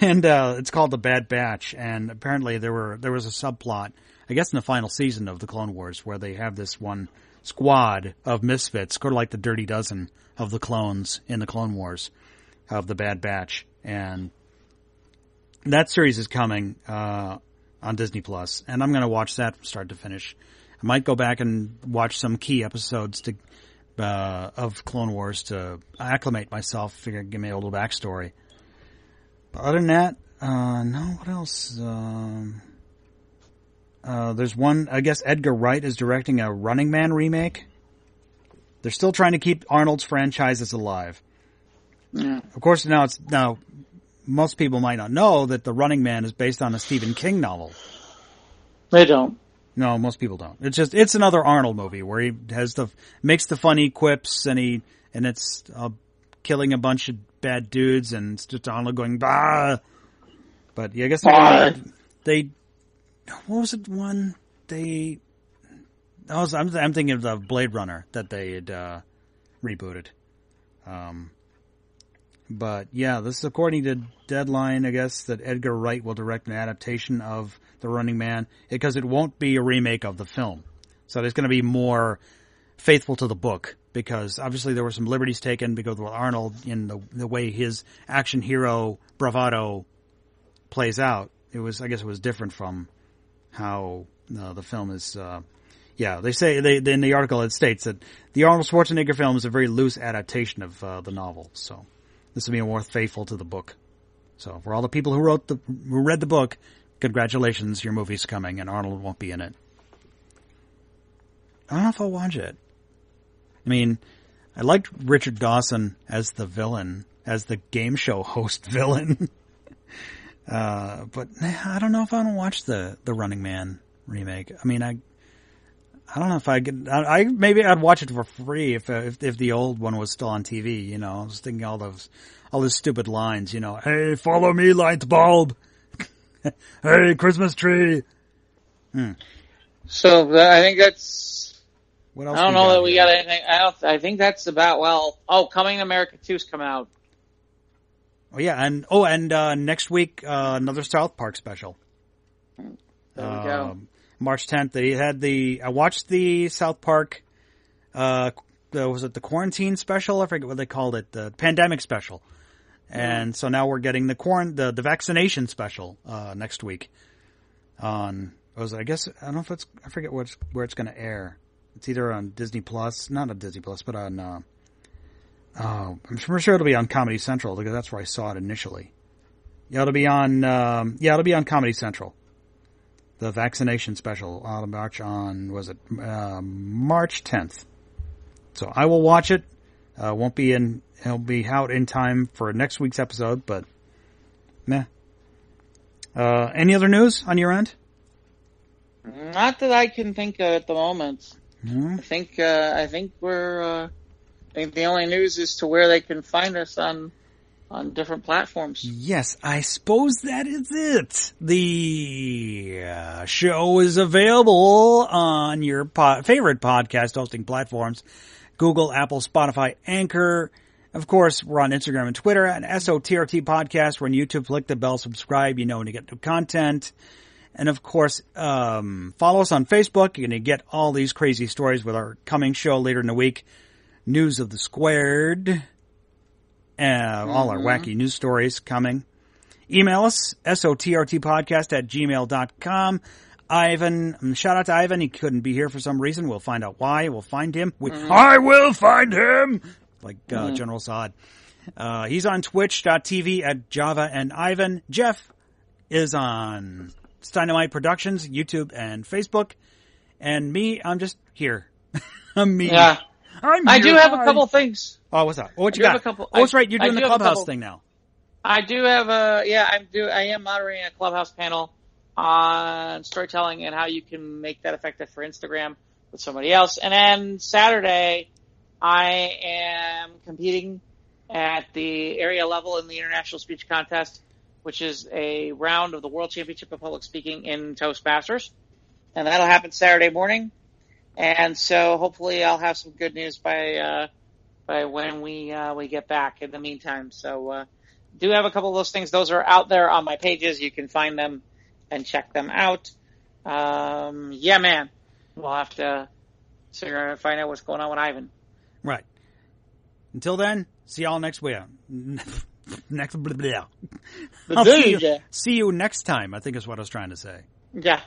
And it's called The Bad Batch. And apparently there was a subplot, I guess in the final season of the Clone Wars, where they have this one squad of misfits, sort of like the Dirty Dozen of the clones in the Clone Wars of the Bad Batch. And that series is coming on Disney Plus, and I'm going to watch that from start to finish. I might go back and watch some key episodes of Clone Wars to acclimate myself, give me a little backstory. But other than that, no, what else? There's one, I guess Edgar Wright is directing a Running Man remake. They're still trying to keep Arnold's franchises alive. Yeah. Of course, now most people might not know that The Running Man is based on a Stephen King novel. They don't. No, most people don't. It's another Arnold movie where he makes the funny quips and it's killing a bunch of bad dudes and it's just Arnold going bah. But yeah, I guess they what was it one they? I'm thinking of the Blade Runner that they had rebooted. But yeah, this is according to Deadline, I guess, that Edgar Wright will direct an adaptation of The Running Man because it won't be a remake of the film. So it's going to be more faithful to the book because obviously there were some liberties taken because of Arnold in the way his action hero bravado plays out. I guess it was different from how the film is. Yeah, they say in the article it states that the Arnold Schwarzenegger film is a very loose adaptation of the novel. So this will be more faithful to the book. So for all the people who read the book, congratulations, your movie's coming, and Arnold won't be in it. I don't know if I'll watch it. I mean, I liked Richard Dawson as the villain, as the game show host villain. But I don't know if I want to watch the Running Man remake. I mean, I don't know if I could. Maybe I'd watch it for free if the old one was still on TV. I was thinking all those stupid lines. Hey, follow me, light bulb. Hey, Christmas tree. So I think that's. What else? I don't know that we got anything. I think that's about. Coming to America 2's coming out. Oh yeah, and next week another South Park special. There we go. March 10th. I watched the South Park. Was it the quarantine special? I forget what they called it. The pandemic special. And so now we're getting the vaccination special next week. I forget where it's going to air. It's either on Disney Plus, not on Disney Plus, but on. I'm sure it'll be on Comedy Central because that's where I saw it initially. Yeah, it'll be on. It'll be on Comedy Central. The vaccination special out of March on, was it March 10th? So I will watch it. It'll be out in time for next week's episode, but meh. Any other news on your end? Not that I can think of at the moment. Mm-hmm. I think the only news is to where they can find us on different platforms. Yes, I suppose that is it. The show is available on your favorite podcast hosting platforms. Google, Apple, Spotify, Anchor. Of course, we're on Instagram and Twitter at SOTRT Podcast. We're on YouTube. Click the bell, subscribe. You know when you get new content. And of course, follow us on Facebook. You're going to get all these crazy stories with our coming show later in the week. News of the Squared. All our wacky news stories coming. Email us, sotrtpodcast@gmail.com. Ivan, shout out to Ivan. He couldn't be here for some reason. We'll find out why. We'll find him. I will find him! Like General Saad. He's on twitch.tv at Java and Ivan. Jeff is on Dynamite Productions, YouTube and Facebook. And me, I'm just here. I'm me. Yeah. I do have a couple things. Oh, what's that? What you got? That's right. You're doing the Clubhouse thing now. I do have I am moderating a Clubhouse panel on storytelling and how you can make that effective for Instagram with somebody else. And then Saturday, I am competing at the area level in the International Speech Contest, which is a round of the World Championship of Public Speaking in Toastmasters. And that'll happen Saturday morning. And so hopefully I'll have some good news by when we get back in the meantime. So, do have a couple of those things. Those are out there on my pages. You can find them and check them out. Yeah, man. We'll have to find out what's going on with Ivan. Right. Until then, see y'all next week. See you next time, I think is what I was trying to say. Yeah.